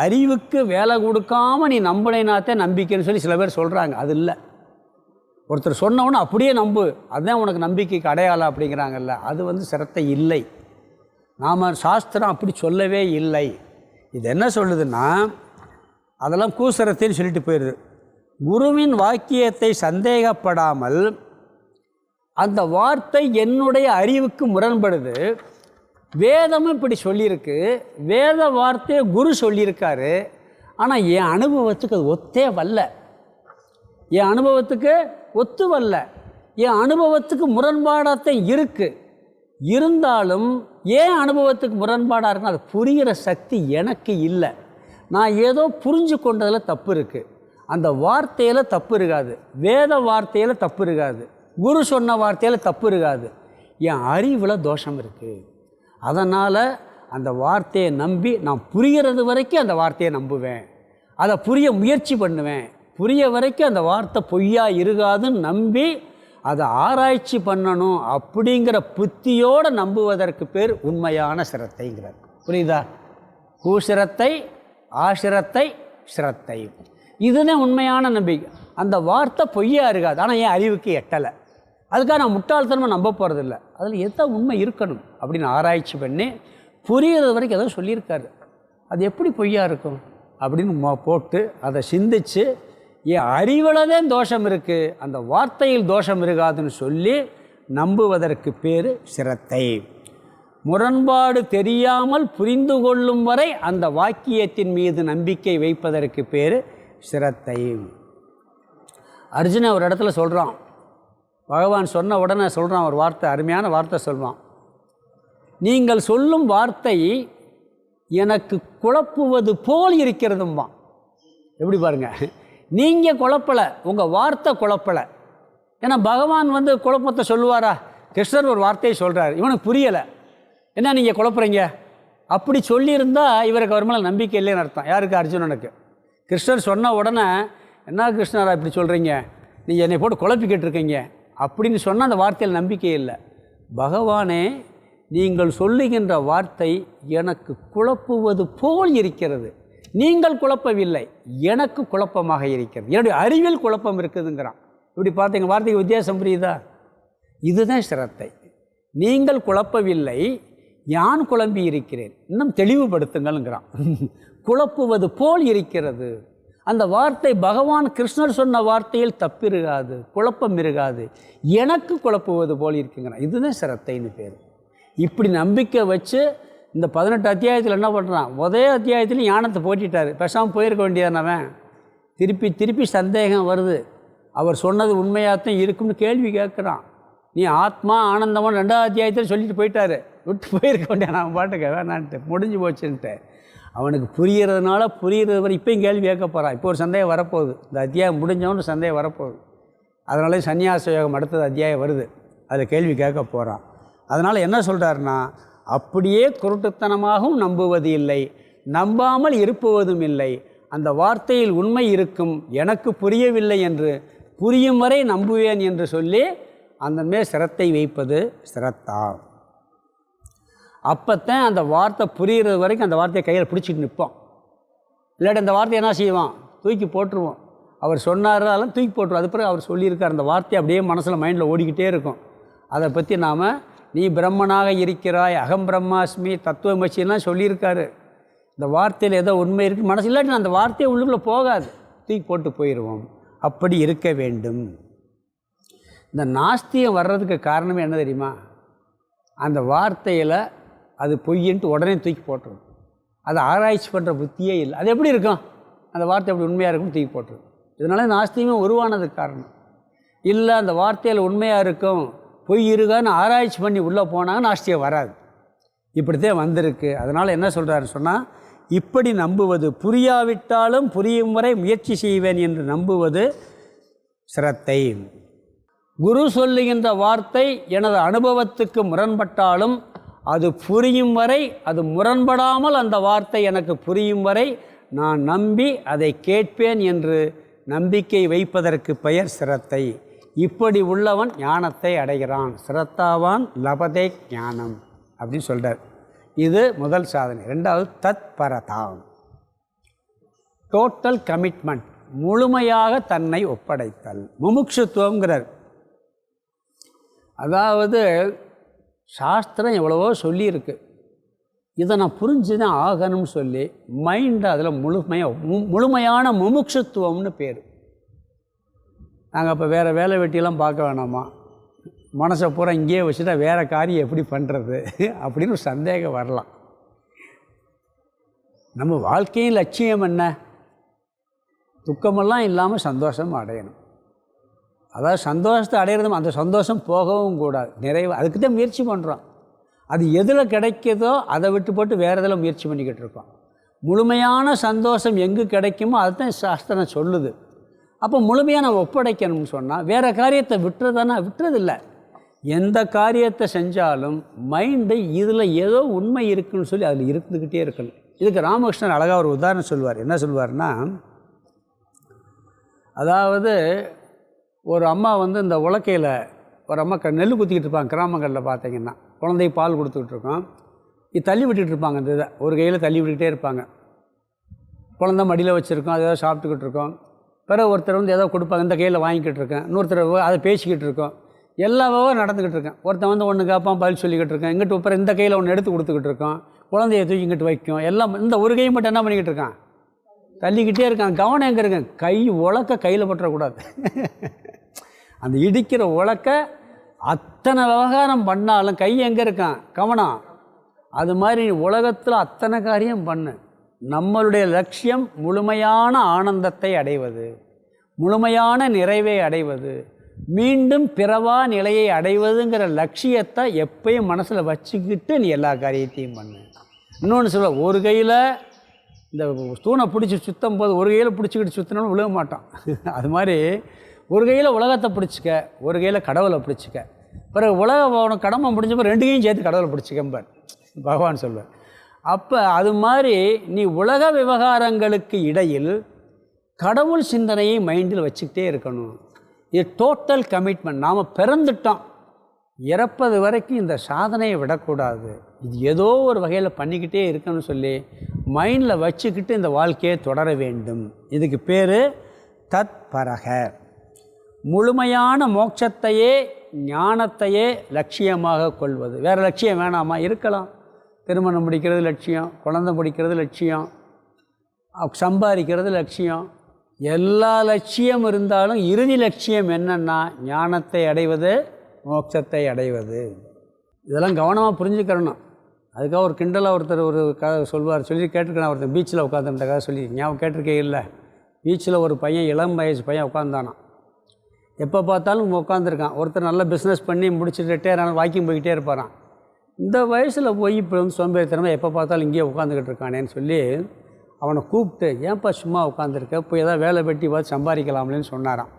அறிவுக்கு வேலை கொடுக்காமல் நீ நம்பினாத்தே நம்பிக்கைன்னு சொல்லி சில பேர் சொல்கிறாங்க. அது இல்லை. ஒருத்தர் சொன்னவொன்னே அப்படியே நம்பு, அதுதான் உனக்கு நம்பிக்கைக்கு அடையாளம் அப்படிங்கிறாங்கல்ல, அது சிரத்தை இல்லை. நாம் சாஸ்திரம் அப்படி சொல்லவே இல்லை. இது என்ன சொல்லுதுன்னா, அதெல்லாம் கூசரத்தைன்னு சொல்லிட்டு போயிடுது. குருவின் வாக்கியத்தை சந்தேகப்படாமல் அந்த வார்த்தை என்னுடைய அறிவுக்கு முரண்படுது. வேதமும் இப்படி சொல்லியிருக்கு, வேத வார்த்தையை குரு சொல்லியிருக்காரு. ஆனால் என் அனுபவத்துக்கு அது ஒத்தே வரல, என் அனுபவத்துக்கு ஒத்து வரல, என் அனுபவத்துக்கு முரண்பாடாகத்தான் இருக்குது. இருந்தாலும் ஏன் அனுபவத்துக்கு முரண்பாடாக இருக்குன்னு அது புரிகிற சக்தி எனக்கு இல்லை. நான் ஏதோ புரிஞ்சு கொண்டதில் தப்பு இருக்குது. அந்த வார்த்தையில் தப்பு இருக்காது, வேத வார்த்தையில் தப்பு இருக்காது, குரு சொன்ன வார்த்தையில் தப்பு இருக்காது, என் அறிவில் தோஷம் இருக்குது. அதனால் அந்த வார்த்தையை நம்பி நான் புரிகிறது வரைக்கும் அந்த வார்த்தையை நம்புவேன், அதை புரிய முயற்சி பண்ணுவேன். புரிய வரைக்கும் அந்த வார்த்தை பொய்யா இருக்காதுன்னு நம்பி அதை ஆராய்ச்சி பண்ணணும் அப்படிங்கிற புத்தியோடு நம்புவதற்கு பேர் உண்மையான சிரத்தைங்கிறார். புரியுதா? கூசிரத்தை, ஆசிரத்தை, சிரத்தை, இதுதான் உண்மையான நம்பிக்கை. அந்த வார்த்தை பொய்யா இருக்காது, ஆனால் என் அறிவுக்கு எட்டலை, அதுக்காக நான் முட்டாள்தனமாக நம்ப போகிறதில்ல. அதில் எதாவது உண்மை இருக்கணும் அப்படின்னு ஆராய்ச்சி பண்ணி புரிகிறது வரைக்கும் எதோ சொல்லியிருக்காரு, அது எப்படி பொய்யா இருக்கும் அப்படின்னு போட்டு அதை சிந்தித்து என் அறிவில் தான் தோஷம் இருக்குது, அந்த வார்த்தையில் தோஷம் இருக்காதுன்னு சொல்லி நம்புவதற்கு பேர் சிரத்தை. முரண்பாடு தெரியாமல் புரிந்து கொள்ளும் வரை அந்த வாக்கியத்தின் மீது நம்பிக்கை வைப்பதற்கு பேர் சிரத்தை. அர்ஜுனன் ஒரு இடத்துல சொல்கிறான், பகவான் சொன்ன உடனே சொல்கிறான் ஒரு வார்த்தை, அருமையான வார்த்தை சொல்வான். நீங்கள் சொல்லும் வார்த்தை எனக்கு குழப்புவது போல் இருக்கிறதும்பா. எப்படி பாருங்கள், நீங்கள் குழப்பலை, உங்கள் வார்த்தை குழப்பலை. ஏன்னா பகவான் குழப்பத்தை சொல்லுவாரா? கிருஷ்ணர் ஒரு வார்த்தையை சொல்கிறார், இவனுக்கு புரியலை, என்ன நீங்கள் குழப்புறீங்க அப்படி சொல்லியிருந்தால் இவருக்கு அவர் மேலே நம்பிக்கை இல்லைன்னு அர்த்தம். யாருக்கு? அர்ஜுனனுக்கு. கிருஷ்ணர் சொன்ன உடனே என்ன கிருஷ்ணரா இப்படி சொல்கிறீங்க, நீங்கள் என்னை போட்டு குழப்பிக்கிட்டு இருக்கீங்க அப்படின்னு சொன்னால் அந்த வார்த்தையில் நம்பிக்கை இல்லை. பகவானே, நீங்கள் சொல்லுகின்ற வார்த்தை எனக்கு குழப்புவது போல் இருக்கிறது, நீங்கள் குழப்பவில்லை, எனக்கு குழப்பமாக இருக்கிறது, என்னுடைய அறிவில் குழப்பம் இருக்குதுங்கிறான். இப்படி பார்த்தீங்க, வார்த்தைக்கு வித்தியாசம் புரியுதா? இதுதான் சிரத்தை. நீங்கள் குழப்பவில்லை, யான் குழம்பி இருக்கிறேன், இன்னும் தெளிவுபடுத்துங்கள்ங்கிறான். குழப்புவது போல் இருக்கிறது, அந்த வார்த்தை பகவான் கிருஷ்ணர் சொன்ன வார்த்தையில் தப்பிருக்காது, குழப்பம் இருக்காது, எனக்கு குழப்புவது போல் இருக்குங்கிறான். இதுதான் சிரத்தைன்னு பேர். இப்படி நம்பிக்கை வச்சு இந்த 18 அத்தியாயத்தில் என்ன பண்ணுறான், ஒரே அத்தியாயத்துலையும் ஞானத்தை போட்டிட்டார். பேசாமல் போயிருக்க வேண்டியதானவன். திருப்பி திருப்பி சந்தேகம் வருது, அவர் சொன்னது உண்மையாகத்தான் இருக்கும்னு கேள்வி கேட்குறான். நீ ஆத்மா ஆனந்தமான 2வது அத்தியாயத்தில் சொல்லிட்டு போயிட்டாரு, விட்டு போயிருக்க வேண்டிய நான் பாட்டுக்க வேணான்ட்டு முடிஞ்சு போச்சுன்ட்டு. அவனுக்கு புரிகிறதுனால புரிகிறது வரை இப்போயும் கேள்வி கேட்க போகிறான். இப்போ ஒரு சந்தேகம் வரப்போகுது, இந்த அத்தியாயம் முடிஞ்சவொன்னு சந்தேகம் வரப்போகுது. அதனால சன்னியாச யோகம் அடுத்தது அத்தியாயம் வருது, அதில் கேள்வி கேட்க போகிறான். அதனால் என்ன சொல்கிறாருன்னா, அப்படியே குருட்டுத்தனமாகவும் நம்புவது இல்லை, நம்பாமல் இருப்புவதும் இல்லை, அந்த வார்த்தையில் உண்மை இருக்கும், எனக்கு புரியவில்லை என்று புரியும் வரை நம்புவேன் என்று சொல்லி அந்த மேல் சிரத்தை வைப்பது சிரத்தா. அப்போத்தான் அந்த வார்த்தை புரிகிறது வரைக்கும் அந்த வார்த்தையை கையில் பிடிச்சிட்டு நிற்போம். இல்லாட்டி அந்த வார்த்தையை என்ன செய்வான், தூக்கி போட்டுருவோம். அவர் சொன்னார், அதெல்லாம் தூக்கி போட்டுருவோம். அது பிறகு அவர் சொல்லியிருக்கார், அந்த வார்த்தையை அப்படியே மனசில் மைண்டில் ஓடிக்கிட்டே இருக்கும். அதை பற்றி நாம் நீ பிரம்மனாக இருக்கிறாய், அகம் பிரம்மாஸ்மி, தத்துவமசிலாம் சொல்லியிருக்காரு. இந்த வார்த்தையில் ஏதோ உண்மை இருக்குது மனசு, இல்லாட்டி அந்த வார்த்தையை உள்ளுக்குள்ளே போகாது, தூக்கி போட்டு போயிடுவோம். அப்படி இருக்க வேண்டும். இந்த நாஸ்தியம் வர்றதுக்கு காரணமே என்ன தெரியுமா, அந்த வார்த்தையில் அது பொய்யின்ட்டு உடனே தூக்கி போட்டுரும். அதை ஆராய்ச்சி பண்ணுற புத்தியே இல்லை. அது எப்படி இருக்கும், அந்த வார்த்தை எப்படி உண்மையாக இருக்கும்னு தூக்கி போட்டுரும். இதனால நாஸ்தியமே உருவானதுக்கு காரணம். இல்லை அந்த வார்த்தையில் உண்மையாக இருக்கும், பொய் இருக்கான்னு ஆராய்ச்சி பண்ணி உள்ளே போனாங்க, நாஸ்தியம் வராது. இப்படித்தான் வந்திருக்கு. அதனால் என்ன சொல்கிறாருன்னு சொன்னால், இப்படி நம்புவது, புரியாவிட்டாலும் புரியும் வரை முயற்சி செய்வேன் என்று நம்புவது சிரத்தை. குரு சொல்லுகின்ற வார்த்தை எனது அனுபவத்துக்கு முரண்பட்டாலும் அது புரியும் வரை, அது முரண்படாமல் அந்த வார்த்தை எனக்கு புரியும் வரை நான் நம்பி அதை கேட்பேன் என்று நம்பிக்கை வைப்பதற்கு பெயர் சிரத்தை. இப்படி உள்ளவன் ஞானத்தை அடைகிறான். சிரத்தாவான் லபதே ஞானம் அப்படின்னு சொல்கிறார். இது முதல் சாதனை. 2வது தத்பரதாம், டோட்டல் கமிட்மெண்ட், முழுமையாக தன்னை ஒப்படைத்தல். முமுட்சுத்துவங்கிறார். அதாவது சாஸ்திரம் எவ்வளவோ சொல்லியிருக்கு, இதை நான் புரிஞ்சு தான் ஆகணும்னு சொல்லி மைண்டை அதில் முழுமையான முமுட்சுத்துவம்னு பேர். நாங்கள் இப்போ வேறு வேலை வெட்டியெல்லாம் பார்க்க வேணாமா, மனசை பூரா இங்கேயே வச்சுட்டா வேறு காரியம் எப்படி பண்ணுறது அப்படின்னு ஒரு சந்தேகம் வரலாம். நம்ம வாழ்க்கையின் லட்சியம் என்ன? துக்கமெல்லாம் இல்லாமல் சந்தோஷம் அடையணும். அதாவது சந்தோஷத்தை அடையிறதும் அந்த சந்தோஷம் போகவும் கூடாது, நிறைவு. அதுக்கு தான் முயற்சி பண்ணுறோம். அது எதில் கிடைக்கிதோ அதை விட்டு போட்டு வேறு எதில் முயற்சி பண்ணிக்கிட்டு இருக்கோம். முழுமையான சந்தோஷம் எங்கே கிடைக்குமோ அதுதான் சாஸ்திரம் சொல்லுது. அப்போ முழுமையாக நம்ம ஒப்படைக்கணும்னு சொன்னால் வேறு காரியத்தை விட்டுறதில்லை. எந்த காரியத்தை செஞ்சாலும் மைண்டு இதில் ஏதோ உண்மை இருக்குன்னு சொல்லி அதில் இருந்துக்கிட்டே இருக்கணும். இதுக்கு ராமகிருஷ்ணன் அழகாக ஒரு உதாரணம் சொல்வார். என்ன சொல்வார்னா, அதாவது ஒரு அம்மா இந்த உலக்கையில் ஒரு அம்மா நெல் குத்திக்கிட்டு இருப்பாங்க. கிராமங்களில் பார்த்தீங்கன்னா குழந்தைக்கு பால் கொடுத்துக்கிட்டு இருக்கோம். இது தள்ளி விட்டுக்கிட்டு இருப்பாங்க. இந்த இதை ஒரு கையில் தள்ளி விட்டுக்கிட்டே இருப்பாங்க. குழந்தை மடியில் வச்சுருக்கோம், அதை ஏதோ சாப்பிட்டுக்கிட்டு இருக்கோம். பிறகு ஒருத்தர் ஏதோ கொடுப்பாங்க, இந்த கையில் வாங்கிக்கிட்டு இருக்கேன். இன்னொருத்தர் அதை பேசிக்கிட்டு இருக்கோம். எல்லா விவகாரம் நடந்துக்கிட்டு இருக்கேன். ஒருத்தன் ஒன்று கேட்பான், பதில் சொல்லிக்கிட்டு இருக்கேன். இங்கிட்டு அப்புறம் இந்த கையில் ஒன்று எடுத்து கொடுத்துக்கிட்டு இருக்கோம். குழந்தைய தூக்கி இங்கிட்டு வைக்கும். எல்லாம் இந்த ஒரு கை மட்டும் என்ன பண்ணிக்கிட்டு இருக்கான்? தள்ளிக்கிட்டே இருக்கான். கவனம் எங்கே இருக்கேன்? கை உலக்க கையில் பற்றக்கூடாது. அந்த இடிக்கிற உலக்க அத்தனை விவகாரம் பண்ணாலும் கை எங்கே இருக்கான்? கவனம். அது மாதிரி உலகத்தில் அத்தனை காரியம் பண்ணு. நம்மளுடைய லட்சியம் முழுமையான ஆனந்தத்தை அடைவது, முழுமையான நிறைவை அடைவது, மீண்டும் பிறவா நிலையை அடைவதுங்கிற லட்சியத்தை எப்பயும் மனசில் வச்சுக்கிட்டு நீ எல்லா காரியத்தையும் பண்ணு. இன்னொன்று சொல்ல, ஒரு கையில் இந்த தூணை பிடிச்சி சுற்றும் போது ஒரு கையில் பிடிச்சிக்கிட்டு சுற்றினோன்னு விழுக மாட்டான். அது மாதிரி ஒரு கையில் உலகத்தை பிடிச்சிக்க, ஒரு கையில் கடவுளை பிடிச்சிக்க. பிறகு உலகம் கடமை முடிஞ்சப்போ ரெண்டு கையும் சேர்த்து கடவுளை பிடிச்சிக்கம்பார் பகவான் சொல்வார். அப்போ அது மாதிரி நீ உலக விவகாரங்களுக்கு இடையில் கடவுள் சிந்தனையை மைண்டில் வச்சுக்கிட்டே இருக்கணும். இது டோட்டல் கமிட்மெண்ட். நாம் பிறந்துட்டோம், இறப்பது வரைக்கும் இந்த சாதனையை விடக்கூடாது. இது ஏதோ ஒரு வகையில் பண்ணிக்கிட்டே இருக்கணும்னு சொல்லி மைண்டில் வச்சுக்கிட்டு இந்த வாழ்க்கையை தொடர வேண்டும். இதுக்கு பேர் தத்பரக. முழுமையான மோட்சத்தையே ஞானத்தையே லட்சியமாக கொள்வது. வேறு லட்சியம் வேணாமா? இருக்கலாம். திருமணம் முடிக்கிறது லட்சியம், குழந்தை முடிக்கிறது லட்சியம், சம்பாதிக்கிறது லட்சியம். எல்லா லட்சியம் இருந்தாலும் இறுதி லட்சியம் என்னென்னா ஞானத்தை அடைவது, மோட்சத்தை அடைவது. இதெல்லாம் கவனமாக புரிஞ்சுக்கிறணும். அதுக்காக ஒரு கிண்டலாக ஒருத்தர் ஒரு கதை சொல்வார், சொல்லி கேட்டிருக்கேன். ஒருத்தர் பீச்சில் உட்காந்துருந்த கதை சொல்லி ஞாபகம் கேட்டிருக்கே இல்லை? பீச்சில் ஒரு பையன், இளம் வயசு பையன் உட்காந்தானான். எப்போ பார்த்தாலும் உட்காந்துருக்கான். ஒருத்தர் நல்லா பிஸ்னஸ் பண்ணி முடிச்சுட்டு ரிட்டையர் ஆனால் வாக்கிங் போய்கிட்டே இருப்பாரான். இந்த வயசில் போய் இப்போ சோம்பேறித்தனமாக எப்போ பார்த்தாலும் இங்கேயே உட்காந்துக்கிட்டு இருக்கானேன்னு சொல்லி அவனை கூப்பிட்டு, ஏன்ப்பா சும்மா உட்காந்துருக்க, போய் ஏதாவது வேலை வெட்டி பார்த்து சம்பாதிக்கலாம்லேன்னு சொன்னாரான்.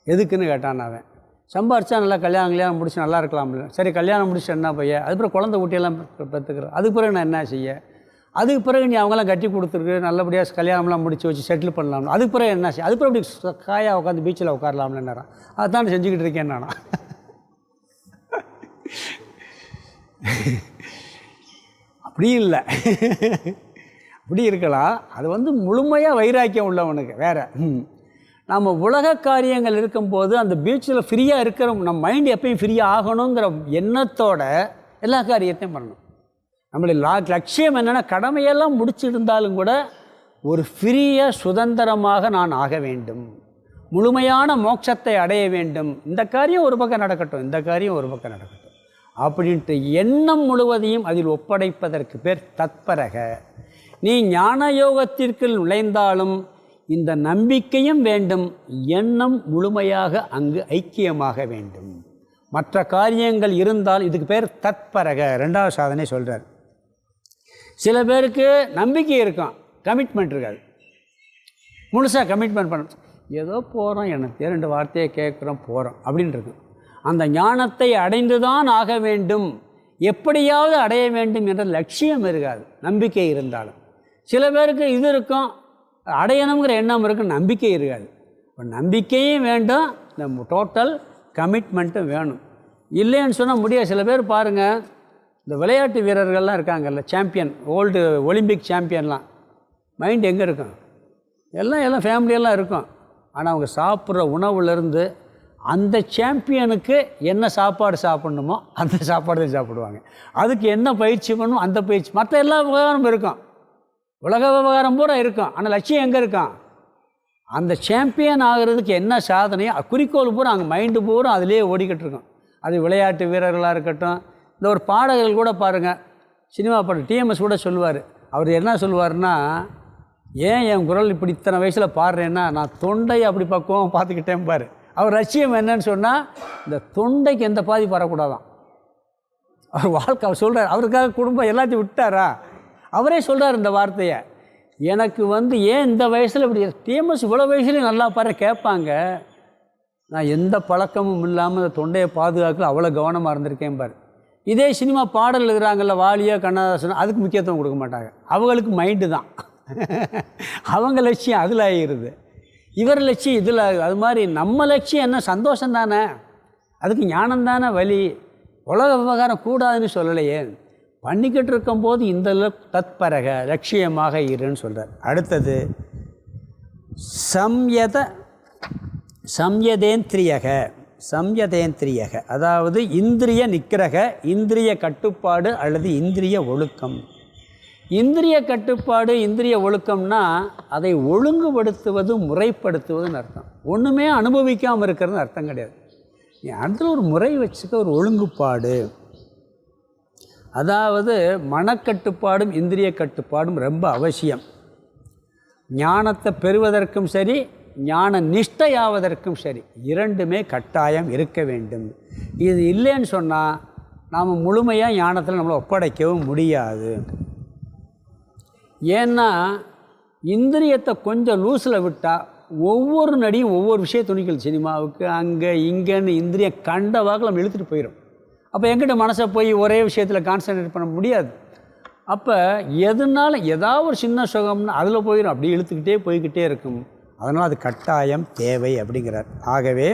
எதுக்குன்னு கேட்டான் அவன். சம்பாரிச்சா நல்லா கல்யாணம் முடிச்சு நல்லா இருக்கலாம்ல. சரி, கல்யாணம் முடிச்சு என்ன பையன், அதுக்கப்புறம் குழந்தை ஊட்டியெல்லாம் பெற்றுக்கிறேன், அதுக்கு பிறகு நான் என்ன செய்ய, அதுக்கு பிறகு நீ அவங்களாம் கட்டி கொடுத்துருக்கு, நல்லபடியாக கல்யாணம்லாம் முடிச்சு வச்சு செட்டில் பண்ணலாம்ல, அதுக்கு பிறகு என்ன செய்ய, அதுக்கு பிறகு அப்படி காயாக உட்காந்து பீச்சில் உட்காரலாம்லன்னாரான். அதுதான் செஞ்சுக்கிட்டு இருக்கேன் நானா. அப்படி இல்லை, அப்படி இருக்கலாம். அது முழுமையாக வைராக்கியம் உள்ளவனுக்கு வேறு. நம்ம உலக காரியங்கள் இருக்கும்போது அந்த பீச்சில் ஃப்ரீயாக இருக்கிற நம்ம மைண்டு எப்பயும் ஃப்ரீயாக ஆகணுங்கிற எண்ணத்தோட எல்லா காரியத்தையும் பண்ணணும். நம்மளுடைய லட்சியம் என்னென்னா, கடமையெல்லாம் முடிச்சிருந்தாலும் கூட ஒரு ஃப்ரீயாக சுதந்திரமாக நான் ஆக வேண்டும், முழுமையான மோட்சத்தை அடைய வேண்டும். இந்த காரியம் ஒரு பக்கம் நடக்கட்டும், இந்த காரியம் ஒரு பக்கம் நடக்கட்டும் அப்படின்ட்டு எண்ணம் முழுவதையும் அதில் ஒப்படைப்பதற்கு பேர் தத்பரக. நீ ஞான யோகத்திற்கு நுழைந்தாலும் இந்த நம்பிக்கையும் வேண்டும், எண்ணம் முழுமையாக அங்கு ஐக்கியமாக வேண்டும். மற்ற காரியங்கள் இருந்தால் இதுக்கு பேர் தத்பரக. ரெண்டாவது சாதனை சொல்கிறார். சில பேருக்கு நம்பிக்கை இருக்கும், கமிட்மெண்ட் இருக்காது. முழுசாக கமிட்மெண்ட் பண்ண ஏதோ போகிறோம், எனக்கு 2 வார்த்தையை கேட்குறோம், போகிறோம் அப்படின்னு இருக்கு. அந்த ஞானத்தை அடைந்து தான் ஆக வேண்டும், எப்படியாவது அடைய வேண்டும் என்ற லட்சியம் இருக்காது, நம்பிக்கை இருந்தாலும். சில பேருக்கு இது இருக்கும், அடையணுங்கிற எண்ணம் இருக்கும், நம்பிக்கை இருக்காது. இப்போ நம்பிக்கையும் வேண்டும், இந்த டோட்டல் கமிட்மெண்ட்டும் வேணும். இல்லைன்னு சொன்னால் முடியாது. சில பேர் பாருங்கள், இந்த விளையாட்டு வீரர்கள்லாம் இருக்காங்கல்ல, சாம்பியன், ஓல்டு ஒலிம்பிக் சாம்பியன்லாம், மைண்ட் எங்கே இருக்கும்? எல்லாம் ஃபேமிலியெல்லாம் இருக்கும். ஆனால் அவங்க சாப்பிட்ற உணவுலேருந்து அந்த சாம்பியனுக்கு என்ன சாப்பாடு சாப்பிட்ணுமோ அந்த சாப்பாடு தான் சாப்பிடுவாங்க. அதுக்கு என்ன பயிற்சி பண்ணணும் அந்த பயிற்சி. மற்ற எல்லா விவகாரமும் இருக்கும், உலக விவகாரம் பூரா இருக்கும். ஆனால் லட்சியம் எங்கே இருக்கும்? அந்த சாம்பியன் ஆகிறதுக்கு என்ன சாதனையோ குறிக்கோள் பூரா அங்கே மைண்டு பூரா அதிலே ஓடிக்கிட்டு இருக்கும். அது விளையாட்டு வீரர்களாக இருக்கட்டும், இந்த ஒரு பாடகர்கள் கூட பாருங்கள், சினிமா பாடல் டிஎம்எஸ் கூட சொல்லுவார். அவர் என்ன சொல்லுவார்னா, ஏன் என் குரல் இப்படி இத்தனை வயசில் பாடுறேன்னா நான் தொண்டையை அப்படி பக்குவம் பார்த்துக்கிட்டேன் பாரு. அவர் லட்சியம் என்னன்னு சொன்னால், இந்த தொண்டைக்கு எந்த பாதிப்பு வரக்கூடாதான். அவர் வாழ்க்கை அவர் சொல்கிறார். அவருக்காக குடும்பம் எல்லாத்தையும் விட்டாரா? அவரே சொல்கிறார் இந்த வார்த்தையை. எனக்கு ஏன் இந்த வயசில் இப்படி டிஎம்எஸ் இவ்வளோ வயசுலேயும் நல்லா பாரு கேட்பாங்க. நான் எந்த பழக்கமும் இல்லாமல் அந்த தொண்டையை பாதுகாக்கல, அவ்வளோ கவனமாக இருந்திருக்கேன் பாரு. இதே சினிமா பாடல் எழுதுகிறாங்கல்ல, வாலியா கண்ணதாசன், அதுக்கு முக்கியத்துவம் கொடுக்க மாட்டாங்க. அவங்களுக்கு மைண்டு தான் அவங்க லட்சியம் அதில் ஆகிடுது, இவர் லட்சியம் இதில் ஆகுது. அது மாதிரி நம்ம லட்சியம் என்ன? சந்தோஷம் தானே, அதுக்கு ஞானம் தானே வழி. உலக விவகாரம் கூடாதுன்னு சொல்லலையே, பண்ணிக்கிட்டு இருக்கும்போது இந்த தத்பரக லட்சியமாக இருன்னு சொல்கிறார். அடுத்தது சம்யதேந்திரியக, அதாவது இந்திரிய நிக்கிரக, இந்திரிய கட்டுப்பாடு அல்லது இந்திரிய ஒழுக்கம். இந்திரிய கட்டுப்பாடு இந்திரிய ஒழுக்கம்னா அதை ஒழுங்குபடுத்துவது முறைப்படுத்துவதுன்னு அர்த்தம். ஒன்றுமே அனுபவிக்காமல் இருக்கிறதுன்னு அர்த்தம் கிடையாது. அதில் ஒரு முறை வச்சுக்க, ஒரு ஒழுங்குப்பாடு. அதாவது மனக்கட்டுப்பாடும் இந்திரிய கட்டுப்பாடும் ரொம்ப அவசியம். ஞானத்தை பெறுவதற்கும் சரி, ஞான நிஷ்டையாவதற்கும் சரி, இரண்டுமே கட்டாயம் இருக்க வேண்டும். இது இல்லைன்னு சொன்னால் நாம் முழுமையாக ஞானத்தில் நம்மளை ஒப்படைக்கவும் முடியாது. ஏன்னா இந்திரியத்தை கொஞ்சம் லூஸில் விட்டால் ஒவ்வொரு நடியும் ஒவ்வொரு விஷயம் துணிக்கல், சினிமாவுக்கு அங்கே இங்கேன்னு இந்திரியம் கண்ட வாக்கில் நம்ம இழுத்துட்டு போயிடும். அப்போ எங்கிட்ட மனசை போய் ஒரே விஷயத்தில் கான்சன்ட்ரேட் பண்ண முடியாது. அப்போ எதுனாலும் ஏதாவது ஒரு சின்ன சுகம்னு அதில் போயிடும், அப்படி இழுத்துக்கிட்டே போய்கிட்டே இருக்கும். அதனால் அது கட்டாயம் தேவை அப்படிங்கிறார். ஆகவே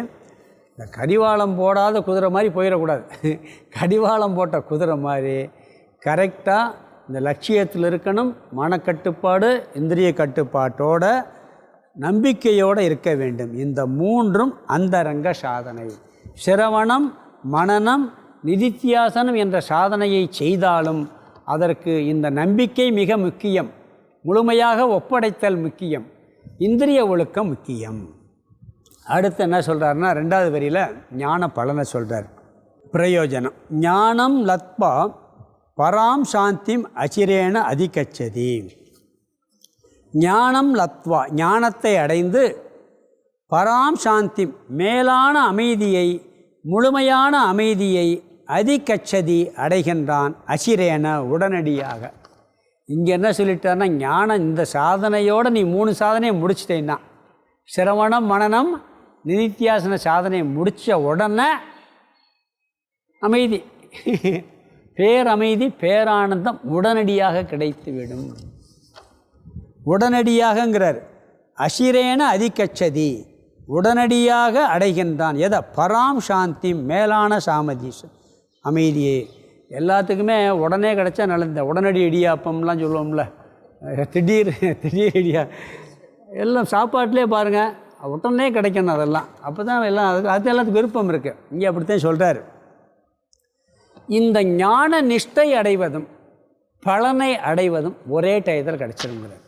இந்த கடிவாளம் போடாத குதிரை மாதிரி போயிடக்கூடாது. கடிவாளம் போட்ட குதிரை மாதிரி கரெக்டாக இந்த லட்சியத்தில் இருக்கணும். மனக்கட்டுப்பாடு இந்திரிய கட்டுப்பாட்டோட நம்பிக்கையோடு இருக்க வேண்டும். இந்த மூன்றும் அந்தரங்க சாதனை. சிரவணம், மனனம், நிதித்தியாசனம் என்ற சாதனையை செய்தாலும் அதற்கு இந்த நம்பிக்கை மிக முக்கியம். முழுமையாக ஒப்படைத்தல் முக்கியம். இந்திரிய ஒழுக்கம் முக்கியம். அடுத்து என்ன சொல்கிறாருன்னா, 2வது வரியில் ஞான பலனை சொல்கிறார். பிரயோஜனம். ஞானம் லத்வா பராம் சாந்திம் அச்சிரேன அதிகச்சதி. ஞானம் லத்வா, ஞானத்தை அடைந்து, பராம் சாந்தி மேலான அமைதியை, முழுமையான அமைதியை, அதிகச்சதி அடைகின்றான், அசிரேன உடனடியாக. இங்கே என்ன சொல்லிட்டார்னா, ஞானம் இந்த சாதனையோடு நீ 3 சாதனையை முடிச்சிட்டேன்னா, சிரவணம், மனனம், நிதித்தியாசன சாதனையை முடித்த உடனே அமைதி, பேரமைதி, பேரானந்தம் உடனடியாக கிடைத்துவிடும். உடனடியாகங்கிறார். அசிரேன அதிகச்சதி, உடனடியாக அடைகின்றான். எதை? பராம் சாந்தி, மேலான சாமதி, அமைதியே. எல்லாத்துக்குமே உடனே கிடைச்சா நல்லது. உடனடி இடியாப்பம்லாம் சொல்லுவோம்ல, திடீர் இடியா, எல்லாம் சாப்பாட்டிலே பாருங்கள் உடனே கிடைக்கணும். அதெல்லாம் அப்போ தான் எல்லாம் அது எல்லாத்துக்கும் விருப்பம் இருக்குது. இங்கே அப்படித்தான் சொல்கிறார். இந்த ஞான நிஷ்டை அடைவதும் பலனை அடைவதும் ஒரே டயத்தில் கிடச்சிருங்கிறார்.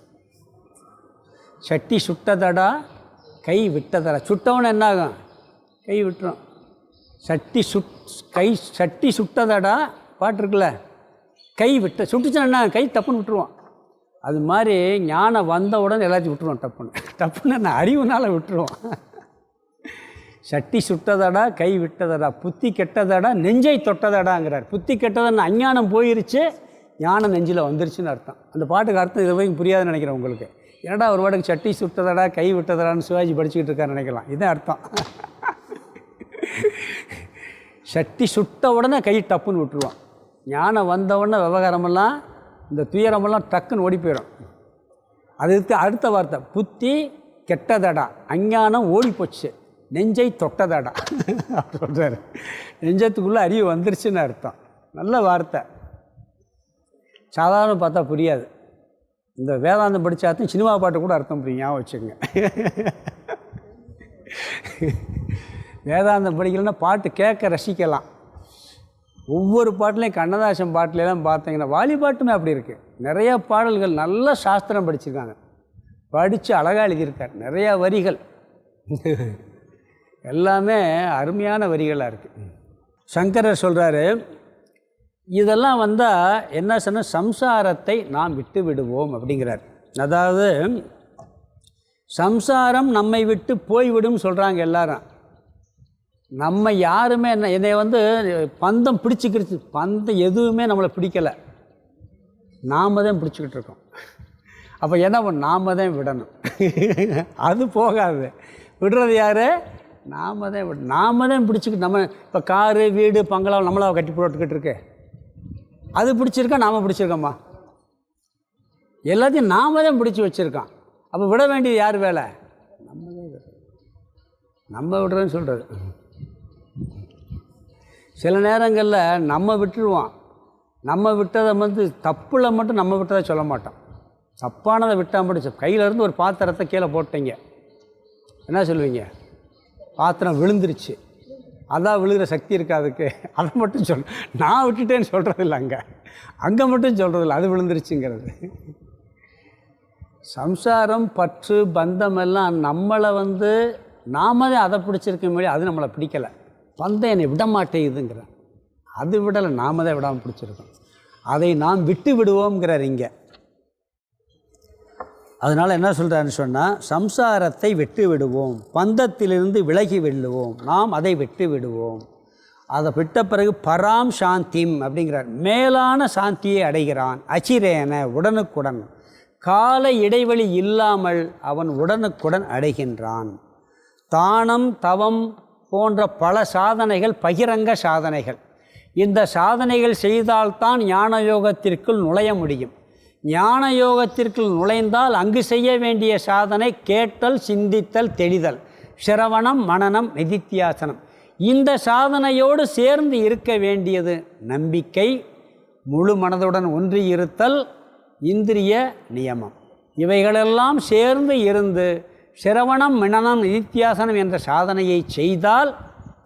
சட்டி சுட்டதடா கை விட்டதடா. சுட்டவன என்ன ஆகும்? கை விட்டுரும். சட்டி சுட்டதடா பாட்டு இருக்குல்ல, கை சுட்டுச்சுன்னா என்ன? கை டப்புன்னு விட்டுருவான். அது மாதிரி ஞானம் வந்த உடனே எல்லாத்தையும் விட்டுருவான். டப்புன்னு நான் அறிவுனால் விட்டுருவான். சட்டி சுட்டதடா கை விட்டதடா, புத்தி கெட்டதடா நெஞ்சை தொட்டதடாங்கிறார். புத்தி கெட்டதன்னு அஞ்ஞானம் போயிருச்சு, ஞானம் நெஞ்சில் வந்துருச்சுன்னு அர்த்தம். அந்த பாட்டுக்கு அர்த்தம் இது வரைக்கும் புரியாதுன்னு நினைக்கிறேன் உங்களுக்கு. ஏன்னா ஒரு பாட்டுக்கு சட்டி சுட்டதடா கை விட்டதடான்னு சிவாஜி படிச்சுக்கிட்டு இருக்காரு நினைக்கலாம். இதுதான் அர்த்தம். சட்டி சுட்ட உடனே கை டப்புன்னு விட்டுருவான். ஞானம் வந்தவுடனே விவகாரமெல்லாம், இந்த துயரமெல்லாம் டக்குன்னு ஓடி போயிடும். அதுக்கு அடுத்த வார்த்தை புத்தி கெட்டதடா, அஞ்ஞானம் ஓடி போச்சு, நெஞ்சை தொட்டதடா சொல்கிறார். நெஞ்சத்துக்குள்ளே அறிவு வந்துருச்சுன்னு அர்த்தம். நல்ல வார்த்தை. சாதாரண பார்த்தா புரியாது. இந்த வேதாந்தம் படித்தாத்தையும் சினிமா பாட்டு கூட அர்த்தம் புரியும். ஞாபகம் வச்சுக்கோங்க. வேதாந்தம் படிக்கலைன்னா பாட்டு கேட்க ரசிக்கலாம். ஒவ்வொரு பாட்டுலேயும், கண்ணதாசன் பாட்டிலெல்லாம் பார்த்தீங்கன்னா, வாலி பாட்டுமே அப்படி இருக்குது. நிறையா பாடல்கள் நல்ல சாஸ்திரம் படிச்சிருக்காங்க, படித்து அழகாக எழுதியிருக்கார். நிறையா வரிகள் எல்லாமே அருமையான வரிகளாக இருக்குது. சங்கரர் சொல்கிறாரு, இதெல்லாம் வந்தால் என்ன சொன்ன, சம்சாரத்தை நாம் விட்டு விடுவோம் அப்படிங்கிறார். அதாவது சம்சாரம் நம்மை விட்டு போய்விடும் சொல்கிறாங்க எல்லாரும். நம்ம யாருமே என்னை பந்தம் பிடிச்சிக்கிடுச்சு, பந்தம் எதுவுமே நம்மளை பிடிக்கலை, நாம் தான் பிடிச்சிக்கிட்டு இருக்கோம். அப்போ என்ன பண்ண, நாம் தான் விடணும். அது போகாது, விடுறது யார், நாம் தான் பிடிச்சிக்கிட்டு. நம்ம இப்போ காரு வீடு பங்களா நம்மளாக கட்டி போட்டுக்கிட்டு இருக்கு, அது பிடிச்சிருக்கா நாம் பிடிச்சிருக்கோம்மா, எல்லாத்தையும் நாம் தான் பிடிச்சி வச்சுருக்கோம். அப்போ விட வேண்டியது யார் வேலை, நம்ம விடுறோன்னு சொல்கிறது. சில நேரங்களில் நம்ம விட்டுருவோம், நம்ம விட்டதை தப்பில் மட்டும் நம்ம விட்டதை சொல்ல மாட்டோம், தப்பானதை விட்டால் மட்டும். கையிலேருந்து ஒரு பாத்திரத்தை கீழே போட்டீங்க, என்ன சொல்லுவீங்க, பாத்திரம் விழுந்துருச்சு, அதான் விழுகிற சக்தி இருக்கா அதுக்கு, அதை மட்டும் சொல். நான் விட்டுட்டேன்னு சொல்கிறதில்ல, அங்கே மட்டும் சொல்கிறதில்ல, அது விழுந்துருச்சுங்கிறது. சம்சாரம் பற்று பந்தம் எல்லாம் நம்மளை நாம தான் அதை பிடிச்சிருக்க முடியாது, அது நம்மளை பிடிக்கலை. பந்தம் என்னை விட மாட்டேங்குதுங்கிறேன், அது விடலை, நாம தான் விடாமல் பிடிச்சிருக்கோம். அதை நாம் விட்டு விடுவோங்கிறார் இங்கே. அதனால் என்ன சொல்கிறாருன்னு சொன்னால், சம்சாரத்தை விட்டு விடுவோம், பந்தத்திலிருந்து விலகி விடுவோம், நாம் அதை விட்டு விடுவோம். அதை விட்ட பிறகு பராம் சாந்திம் அப்படிங்கிறார், மேலான சாந்தியை அடைகிறான். அச்சிரேன உடனுக்குடன், கால இடைவெளி இல்லாமல் அவன் உடனுக்குடன் அடைகின்றான். தானம் தவம் போன்ற பல சாதனைகள் பகிரங்க சாதனைகள். இந்த சாதனைகள் செய்தால்தான் ஞான யோகத்திற்குள் நுழைய முடியும். ஞான யோகத்திற்குள் நுழைந்தால் அங்கு செய்ய வேண்டிய சாதனை கேட்டல், சிந்தித்தல், தெளிதல், சிரவணம், மனனம், நிதித்தியாசனம். இந்த சாதனையோடு சேர்ந்து இருக்க வேண்டியது நம்பிக்கை, முழு மனதுடன் ஒன்றியிருத்தல், இந்திரிய நியமம். இவைகளெல்லாம் சேர்ந்து இருந்து சிரவணம், மனனம், நிதித்தியாசனம் என்ற சாதனையை செய்தால்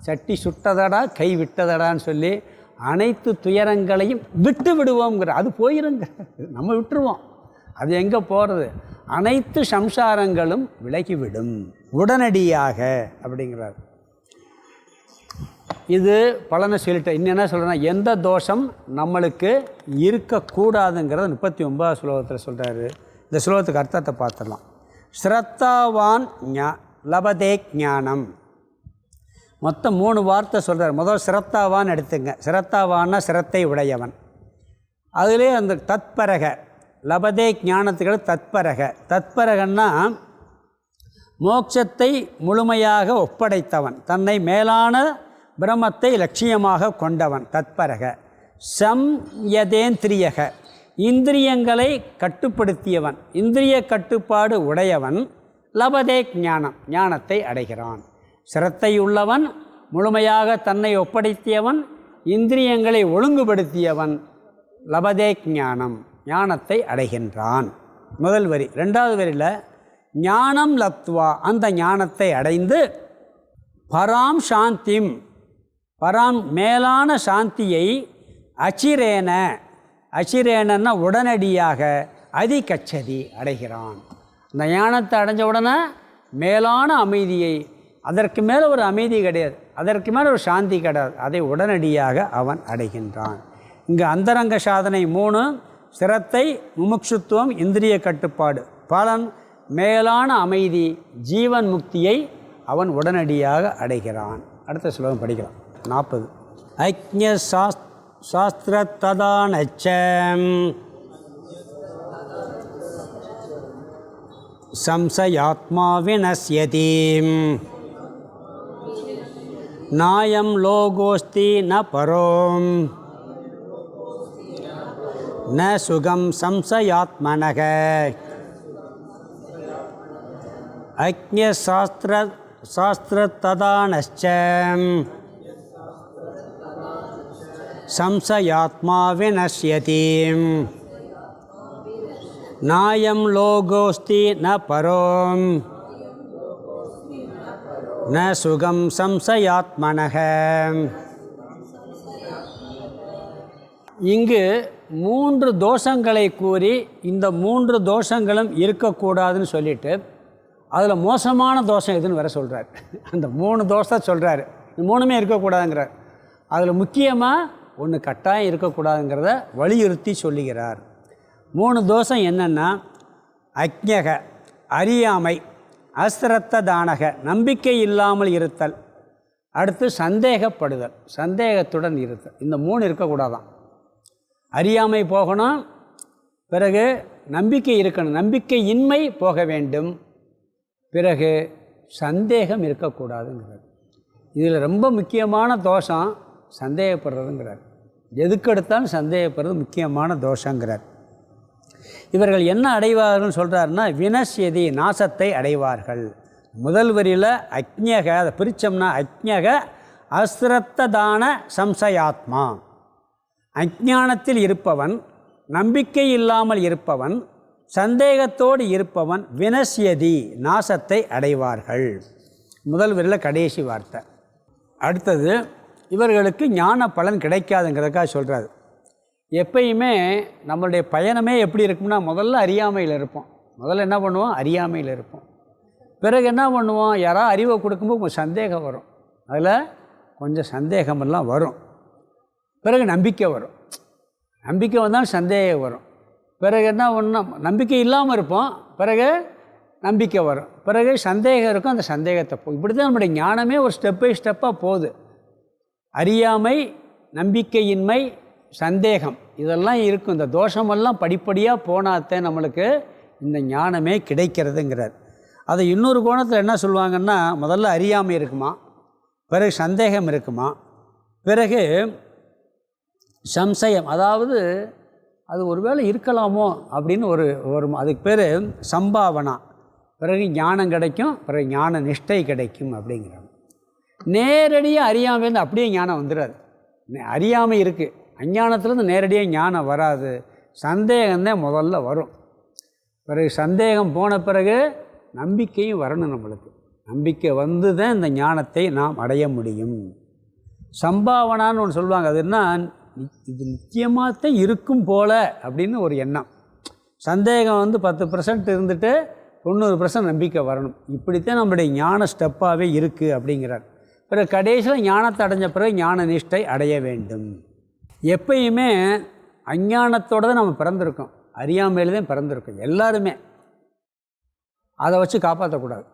சட்டி சுட்டதடா கை விட்டதடான்னு சொல்லி அனைத்து துயரங்களையும் விட்டு விடுவோங்கிற, அது போயிருங்க, நம்ம விட்டுருவோம். அது எங்கே போகிறது, அனைத்து சம்சாரங்களும் விலகிவிடும் உடனடியாக அப்படிங்கிறார். இது பலனை சொல்லிட்டேன். இன்னும் என்ன சொல்கிறேன்னா, எந்த தோஷம் நம்மளுக்கு இருக்கக்கூடாதுங்கிறத 39வது ஸ்லோகத்தில் சொல்கிறாரு. இந்த ஸ்லோகத்துக்கு அர்த்தத்தை பார்த்துடலாம். ஸ்ரத்தாவான் லபதே ஞானம். மொத்தம் 3 வார்த்தை சொல்கிறார். முதல் சிரத்தாவான் எடுத்துங்க. சிரத்தாவான்னா சிரத்தை உடையவன். அதிலே அந்த தத்பரக, லபதே ஞானத்துக்கு தத்பரக. தத்பரகன்னா மோட்சத்தை முழுமையாக ஒப்படைத்தவன், தன்னை மேலான பிரம்மத்தை லட்சியமாக கொண்டவன். தத்பரக. சம்யதேந்திரியக, இந்திரியங்களை கட்டுப்படுத்தியவன், இந்திரிய கட்டுப்பாடு உடையவன். லபதே ஞானம், ஞானத்தை அடைகிறான். சிரத்தையுள்ளவன், முழுமையாக தன்னை ஒப்படைத்தியவன், இந்திரியங்களை ஒழுங்குபடுத்தியவன். லபதே ஞானம், ஞானத்தை அடைகின்றான். முதல் வரி. 2வது வரியில் ஞானம் லப்த்வா, அந்த ஞானத்தை அடைந்து பராம் சாந்திம், பராம் மேலான சாந்தியை அச்சிரேன, அச்சிரேனன்னா உடனடியாக, அதிகச்சதி அடைகிறான். இந்த ஞானத்தை அடைஞ்ச உடனே மேலான அமைதியை, அதற்கு மேலே ஒரு அமைதி கிடையாது, அதற்கு மேலே ஒரு சாந்தி கிடையாது, அதை உடனடியாக அவன் அடைகின்றான். இங்கே அந்தரங்க சாதனை 3, சிரத்தை, முமுட்சுத்துவம், இந்திரிய கட்டுப்பாடு. பலன் மேலான அமைதி, ஜீவன் முக்தியை அவன் உடனடியாக அடைகிறான். அடுத்த ஸ்லோகம் படிக்கலாம். 40. ஐக்ஞ சாஸ்திரத்ததானச்சம் சம்சயாத்மா வினஸ்யதி நாயம் லோகோஸ்தி ந பரோம் ந சுகம் சம்சயாத்மனக. ஐக்ஞ சாஸ்திரத்ததானச்சம் சம்சயாத்மா வினஸ்யதி நாயம் லோகோஸ்தி ந பரோம் ந சுகம் சம்சயாத்மனக. இங்கு 3 தோஷங்களை கூறி இந்த 3 தோஷங்களும் இருக்கக்கூடாதுன்னு சொல்லிட்டு அதில் மோசமான தோஷம் எதுன்னு வேற சொல்கிறார். அந்த 3 தோஷத்தை சொல்கிறார், இந்த 3மே இருக்கக்கூடாதுங்கிறார். அதில் முக்கியமாக ஒன்று கட்டாயம் இருக்கக்கூடாதுங்கிறத வலியுறுத்தி சொல்லுகிறார். 3 தோஷம் என்னென்னா அக்ஞக, அறியாமை, அஸ்ரத்த தானக, நம்பிக்கை இல்லாமல் இருத்தல், அடுத்து சந்தேகப்படுதல், சந்தேகத்துடன் இருத்தல். இந்த 3 இருக்கக்கூடாதான். அறியாமை போகணும், பிறகு நம்பிக்கை இருக்கணும், நம்பிக்கையின்மை போக வேண்டும், பிறகு சந்தேகம் இருக்கக்கூடாதுங்கிறார். இதில் ரொம்ப முக்கியமான தோஷம் சந்தேகப்படுறதுங்கிறார். எதுக்கெடுத்தாலும் சந்தேகப்படுறது முக்கியமான தோஷங்கிறார். இவர்கள் என்ன அடைவார்கள்னு சொல்கிறாருன்னா வினஷ்யதி, நாசத்தை அடைவார்கள். முதல் வரியில் அக்ஞக, அதை பிரித்தோம்னா அக்ஞக அஸ்ரத்ததான சம்சயாத்மா, அஞ்ஞானத்தில் இருப்பவன், நம்பிக்கை இல்லாமல் இருப்பவன், சந்தேகத்தோடு இருப்பவன் வினஷ்யதி, நாசத்தை அடைவார்கள். முதல் வரியில் கடைசி வார்த்தை. அடுத்தது இவர்களுக்கு ஞான பலன் கிடைக்காதுங்கிறதுக்காக சொல்கிறாரு. எப்பயுமே நம்மளுடைய பயணமே எப்படி இருக்கும்னா முதல்ல அறியாமையில் இருப்போம். முதல்ல என்ன பண்ணுவோம்? அறியாமையில் இருப்போம். பிறகு என்ன பண்ணுவோம்? யாராவது அறிவை கொடுக்கும்போது கொஞ்சம் சந்தேகம் வரும், அதில் கொஞ்சம் சந்தேகமெல்லாம் வரும். பிறகு நம்பிக்கை வரும், நம்பிக்கை வந்தாலும் சந்தேகம் வரும். பிறகு என்ன ஒன்றும் நம்பிக்கை இல்லாமல் இருப்போம், பிறகு நம்பிக்கை வரும், பிறகு சந்தேகம் இருக்கும், அந்த சந்தேகத்தை இப்படி தான் நம்முடைய ஞானமே ஒரு ஸ்டெப் பை ஸ்டெப்பாக போகுது. அறியாமை, நம்பிக்கையின்மை, சந்தேகம், இதெல்லாம் இருக்கும். இந்த தோஷமெல்லாம் படிப்படியாக போனாத்தே நம்மளுக்கு இந்த ஞானமே கிடைக்கிறதுங்கிறார். அதை இன்னொரு கோணத்தில் என்ன சொல்லுவாங்கன்னா முதல்ல அறியாமை இருக்குமா, பிறகு சந்தேகம் இருக்குமா, பிறகு சம்சயம், அதாவது அது ஒருவேளை இருக்கலாமோ அப்படின்னு ஒரு அதுக்கு பேர் சம்பாவனா. பிறகு ஞானம் கிடைக்கும், பிறகு ஞான நிஷ்டை கிடைக்கும் அப்படிங்கிறாங்க. நேரடியாக அறியாமைலேருந்து அப்படியே ஞானம் வந்துடாது. அறியாமை இருக்குது, அஞ்ஞானத்துலேருந்து நேரடியாக ஞானம் வராது, சந்தேகம்தான் முதல்ல வரும். பிறகு சந்தேகம் போன பிறகு நம்பிக்கையும் வரணும். நம்மளுக்கு நம்பிக்கை வந்து தான் இந்த ஞானத்தை நாம் அடைய முடியும். சம்பாவனான்னு ஒன்று சொல்லுவாங்க, அது என்ன, இது நிச்சயமாகத்தான் இருக்கும் போல அப்படின்னு ஒரு எண்ணம். சந்தேகம் வந்து 10% இருந்துட்டு 90% நம்பிக்கை வரணும். இப்படித்தான் நம்மளுடைய ஞான ஸ்டெப்பாகவே இருக்குது அப்படிங்கிறார். பிறகு கடைசியில் ஞானத்தை அடைஞ்ச பிறகு ஞான நிஷ்டை அடைய வேண்டும். எப்பயுமே அஞ்ஞானத்தோடு தான் நம்ம பிறந்திருக்கோம், அறியாமையில் தான் பிறந்திருக்கோம் எல்லாருமே. அதை வச்சு காப்பாற்றக்கூடாது.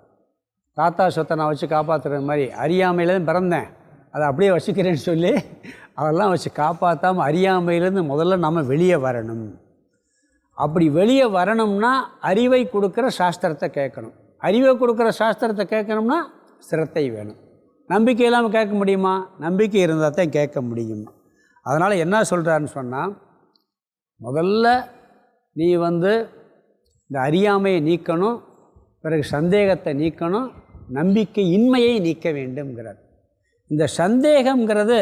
தாத்தா சொத்தை நான் வச்சு காப்பாற்றுறது மாதிரி அறியாமையில் தான் பிறந்தேன், அதை அப்படியே வச்சுக்கிறேன்னு சொல்லி அதெல்லாம் வச்சு காப்பாற்றாமல் அறியாமையிலேருந்து முதல்ல நம்ம வெளியே வரணும். அப்படி வெளியே வரணும்னா அறிவை கொடுக்குற சாஸ்திரத்தை கேட்கணும். அறிவை கொடுக்குற சாஸ்திரத்தை கேட்கணும்னா சிரத்தை வேணும். நம்பிக்கை இல்லாமல் கேட்க முடியுமா? நம்பிக்கை இருந்தால் தான் கேட்க முடியும். அதனால் என்ன சொல்கிறாருன்னு சொன்னால், முதல்ல நீ இந்த அறியாமையை நீக்கணும், பிறகு சந்தேகத்தை நீக்கணும், நம்பிக்கை இன்மையை நீக்க வேண்டும்ங்கிறார். இந்த சந்தேகங்கிறது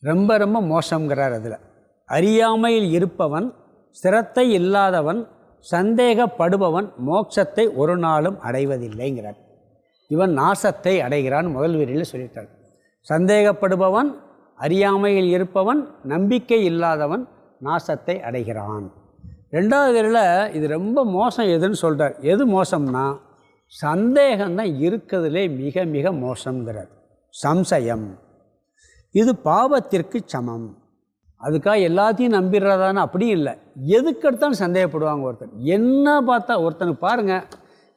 ரொம்ப ரொம்ப மோசங்கிறார். அதில் அறியாமையில் இருப்பவன், சிரத்தை இல்லாதவன், சந்தேகப்படுபவன் மோட்சத்தை ஒரு நாளும் அடைவதில்லைங்கிறார். இவன் நாசத்தை அடைகிறான் முதல் வரியில் சொல்லிட்டார். சந்தேகப்படுபவன், அறியாமையில் இருப்பவன், நம்பிக்கை இல்லாதவன் நாசத்தை அடைகிறான். 2வது வரியில் இது ரொம்ப மோசம் எதுன்னு சொல்கிறார். எது மோசம்னா சந்தேகம்தான் இருக்கிறதுலே மிக மிக மோசங்கிறார். சம்சயம் இது பாவத்திற்கு சமம். அதுக்காக எல்லாத்தையும் நம்பிடுறதான்னு அப்படி இல்லை. எதுக்கெடுத்தாலும் சந்தேகப்படுவாங்க. ஒருத்தர் என்ன பார்த்தா ஒருத்தனுக்கு பாருங்கள்,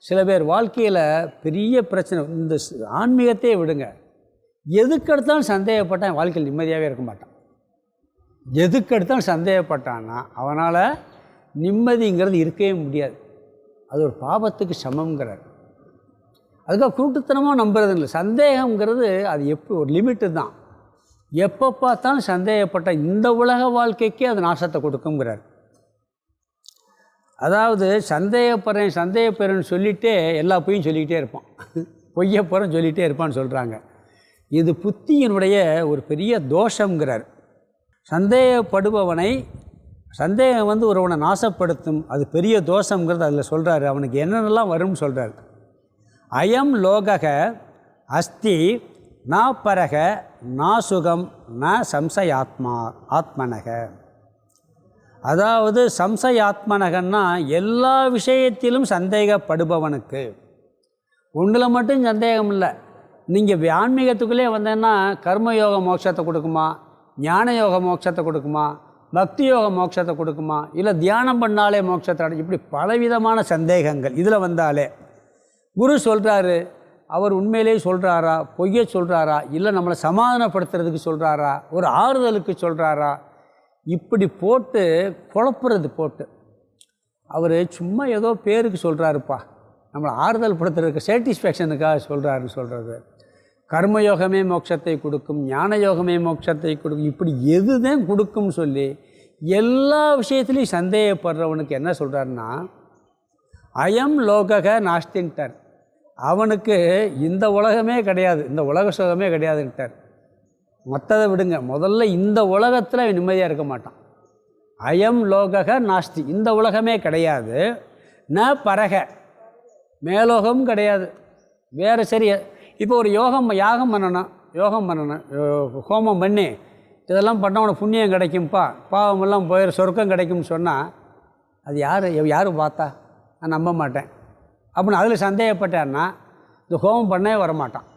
சில பேர் வாழ்க்கையில் பெரிய பிரச்சனை, இந்த ஆன்மீகத்தையே விடுங்க, எதுக்கெடுத்தாலும் சந்தேகப்பட்டான் வாழ்க்கையில் நிம்மதியாகவே இருக்க மாட்டான். எதுக்கெடுத்தாலும் சந்தேகப்பட்டான்னா அவனால் நிம்மதிங்கிறது இருக்கவே முடியாது. அது ஒரு பாவத்துக்கு சமங்கிறார். அதுக்காக கூட்டுத்தனமாக நம்புறது இல்லை. சந்தேகங்கிறது அது ஒரு லிமிட்டு தான். எப்போ பார்த்தாலும் சந்தேகப்பட்ட இந்த உலக வாழ்க்கைக்கே அது நாசத்தை கொடுக்குங்கிறார். அதாவது சந்தேகப்படுறேன்னு சொல்லிகிட்டே எல்லா பொய்யும் சொல்லிக்கிட்டே இருப்பான், பொய்யை போகிறேன்னு சொல்லிகிட்டே இருப்பான்னு சொல்கிறாங்க. இது புத்தியினுடைய ஒரு பெரிய தோஷங்கிறார். சந்தேகப்படுபவனை, சந்தேகம் ஒருவனை நாசப்படுத்தும், அது பெரிய தோஷங்கிறது அதில் சொல்கிறாரு. அவனுக்கு என்னென்னலாம் வரும்னு சொல்கிறார். அயம் லோகக அஸ்தி நா பரக நா சுகம் ந ஆத்மனக. அதாவது சம்சயாத்மனகன்னா எல்லா விஷயத்திலும் சந்தேகப்படுபவனுக்கு, ஒன்றில் மட்டும் சந்தேகம் இல்லை, நீங்கள் ஆன்மீகத்துக்குள்ளே வந்தேன்னா கர்மயோக மோட்சத்தை கொடுக்குமா, ஞான யோக மோட்சத்தை கொடுக்குமா, பக்தி யோக மோட்சத்தை கொடுக்குமா, இல்லை தியானம் பண்ணாலே மோட்சத்தை இப்படி பலவிதமான சந்தேகங்கள் இதில் வந்தாலே. குரு சொல்கிறாரு, அவர் உண்மையிலேயே சொல்கிறாரா, பொய்யை சொல்கிறாரா, இல்லை நம்மளை சமாதானப்படுத்துறதுக்கு சொல்கிறாரா, ஒரு ஆறுதலுக்கு சொல்கிறாரா, இப்படி போட்டு குழப்புறது போட்டு அவர் சும்மா ஏதோ பேருக்கு சொல்கிறாருப்பா, நம்மளை ஆறுதல் படுத்துறதுக்கு சாட்டிஸ்ஃபேக்ஷனுக்காக சொல்கிறாருன்னு சொல்கிறது. கர்மயோகமே மோட்சத்தை கொடுக்கும், ஞான யோகமே மோட்சத்தை கொடுக்கும், இப்படி எதுதான் கொடுக்கும்னு சொல்லி எல்லா விஷயத்துலையும் சந்தேகப்படுறவனுக்கு என்ன சொல்கிறாருன்னா, அயம் லோகக நாஸ்தின்ட்டார். அவனுக்கு இந்த உலகமே கிடையாது, இந்த உலக சுகமே கிடையாதுன்ட்டார். மற்றதை விடுங்க, முதல்ல இந்த உலகத்தில் அவன் நிம்மதியாக இருக்க மாட்டான். அயம் லோகக நாஸ்தி, இந்த உலகமே கிடையாது. ந பரக, மேலோகமும் கிடையாது. வேறு சரி, இப்போ ஒரு யாகம் பண்ணணும், ஹோமம் பண்ணி இதெல்லாம் பண்ண உனக்கு புண்ணியம் கிடைக்கும்ப்பா, பாவமெல்லாம் போயிட சொர்க்கம் கிடைக்கும்னு சொன்னால் அது யாரும் பார்த்தா நான் நம்ப மாட்டேன் அப்படின்னு அதில் சந்தேகப்பட்டான்னா இந்த ஹோமம் பண்ணே வரமாட்டான்,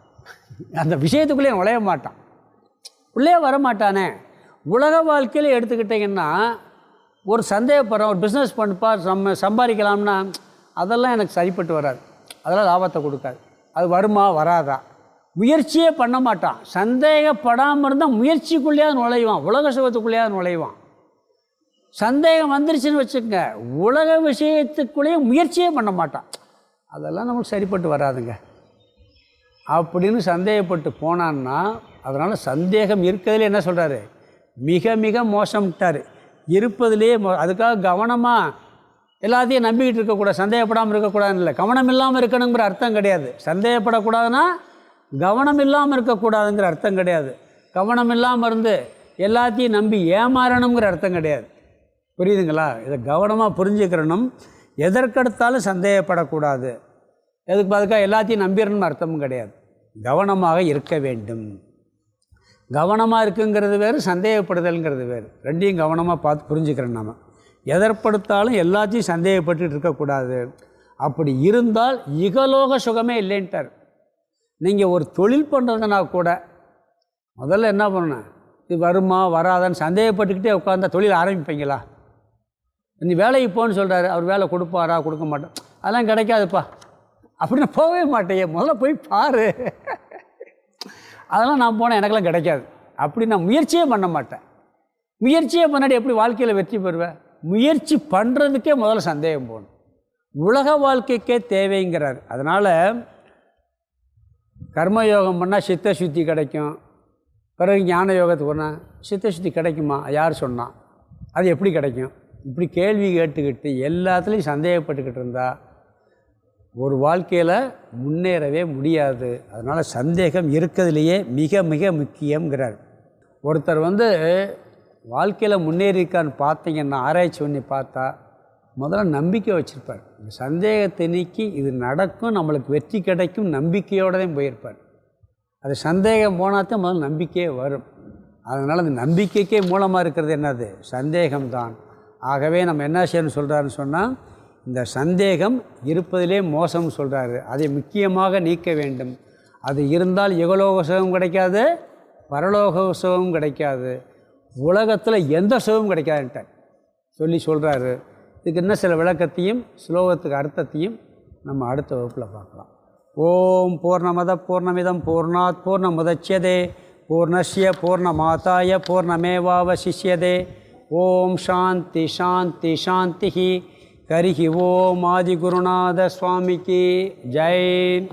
அந்த விஷயத்துக்குள்ளேயே நுழைய மாட்டான், உள்ளே வரமாட்டானே. உலக வாழ்க்கையில் எடுத்துக்கிட்டிங்கன்னா ஒரு சந்தேகப்படுறோம், ஒரு பிஸ்னஸ் பண்ணுப்பா சம்பாதிக்கலாம்னா அதெல்லாம் எனக்கு சரிப்பட்டு வராது, அதெல்லாம் லாபத்தை கொடுக்காது, அது வருமா வராதா, முயற்சியே பண்ண மாட்டான். சந்தேகப்படாமல் இருந்தால் முயற்சிக்குள்ளேயாவது நுழைவான், உலக சுகத்துக்குள்ளேயாவது நுழைவான். சந்தேகம் வந்துருச்சுன்னு வச்சுக்கோங்க, உலக விஷயத்துக்குள்ளேயே முயற்சியே பண்ண மாட்டான், அதெல்லாம் நமக்கு சரிப்பட்டு வராதுங்க அப்படின்னு சந்தேகப்பட்டு போனான்னா. அதனால் சந்தேகம் இருக்கிறதுலே என்ன சொல்கிறாரு, மிக மிக மோசம்ட்டார். இருப்பதிலே அதுக்காக கவனமாக எல்லாத்தையும் நம்பிக்கிட்டு இருக்கக்கூடாது, சந்தேகப்படாமல் இருக்கக்கூடாதுன்னு இல்லை, கவனம் இல்லாமல் இருக்கணுங்கிற அர்த்தம் கிடையாது. சந்தேகப்படக்கூடாதுன்னா கவனம் இல்லாமல் இருக்கக்கூடாதுங்கிற அர்த்தம் கிடையாது. கவனம் இல்லாமல் இருந்து எல்லாத்தையும் நம்பி ஏமாறணுங்கிற அர்த்தம் கிடையாது. புரியுதுங்களா? இதை கவனமாக புரிஞ்சுக்கிறணும். எதற்கெடுத்தாலும் சந்தேகப்படக்கூடாது, எதுக்கு அதுக்காக எல்லாத்தையும் நம்பிடணும்னு அர்த்தமும் கிடையாது. கவனமாக இருக்க வேண்டும். கவனமாக இருக்குங்கிறது வேறு, சந்தேகப்படுதல்ங்கிறது வேறு. ரெண்டையும் கவனமாக பார்த்து புரிஞ்சுக்கிறோம். நம்ம எதற்படுத்தாலும் எல்லாத்தையும் சந்தேகப்பட்டு இருக்கக்கூடாது. அப்படி இருந்தால் இகலோக சுகமே இல்லைன்ட்டார். நீங்கள் ஒரு தொழில் பண்ணுறதுனா கூட முதல்ல என்ன பண்ணணும், இது வருமா வராதான்னு சந்தேகப்பட்டுக்கிட்டே உட்காந்தா தொழில் ஆரம்பிப்பீங்களா? நீ வேலைக்கு போன்னு சொல்கிறாரு, அவர் வேலை கொடுப்பாரா கொடுக்க மாட்டேன், அதெல்லாம் கிடைக்காதுப்பா அப்படின்னு போகவே மாட்டேன். முதல்ல போய் பாரு, அதெல்லாம் நான் போனேன் எனக்கெல்லாம் கிடைக்காது அப்படி நான் முயற்சியே பண்ண மாட்டேன். முயற்சியே பண்ணாடி எப்படி வாழ்க்கையில் வெற்றி பெறுவேன்? முயற்சி பண்ணுறதுக்கே முதல்ல சந்தேகம் போகணும். உலக வாழ்க்கைக்கே தேவைங்கிறார். அதனால் கர்மயோகம் பண்ணால் சித்த சுத்தி கிடைக்கும், பிறகு ஞான யோகத்துக்கு போனால் சித்த சுத்தி கிடைக்குமா, யார் சொன்னால், அது எப்படி கிடைக்கும்? இப்படி கேள்வி கேட்டுக்கிட்டு எல்லாத்துலேயும் சந்தேகப்பட்டுக்கிட்டு இருந்தால் ஒரு வாழ்க்கையில் முன்னேறவே முடியாது. அதனால் சந்தேகம் இருக்கிறதுலையே மிக மிக முக்கியங்கிறார். ஒருத்தர் வாழ்க்கையில் முன்னேறிக்கான்னு பார்த்தீங்கன்னா ஆராய்ச்சி பண்ணி பார்த்தா முதல்ல நம்பிக்கை வச்சுருப்பார். இந்த சந்தேகத்தை நீக்கி இது நடக்கும், நம்மளுக்கு வெற்றி கிடைக்கும் நம்பிக்கையோடு தான் போயிருப்பார். அது சந்தேகம் போனாத்தான் முதல்ல நம்பிக்கையே வரும். அதனால் அந்த நம்பிக்கைக்கே மூலமாக இருக்கிறது என்னது? சந்தேகம்தான். ஆகவே நம்ம என்ன செய்யணும்னு சொல்கிறாருன்னு சொன்னால், இந்த சந்தேகம் இருப்பதிலே மோசம்னு சொல்கிறாரு, அதை முக்கியமாக நீக்க வேண்டும். அது இருந்தால் இகலோக சுகம் கிடைக்காது, பரலோக சுகம் கிடைக்காது, உலகத்தில் எந்த சுகமும் கிடைக்காதுன்ட்டு சொல்லி சொல்கிறாரு. இதுக்கு இன்னும் சில விளக்கத்தையும் ஸ்லோகத்துக்கு அர்த்தத்தையும் நம்ம அடுத்த வகுப்பில் பார்க்கலாம். ஓம் பூர்ணமத பூர்ணமிதம் பூர்ணாத் பூர்ணமுதச்யதே பூர்ணஸ்ய பூர்ணமாதாய பூர்ணமேவாவசிஷ்யதே. ஓம் சாந்தி சாந்தி சாந்தி. ஹரிஹி ஓம் ஆதிகுருநாத சுவாமிக்கு ஜெய்.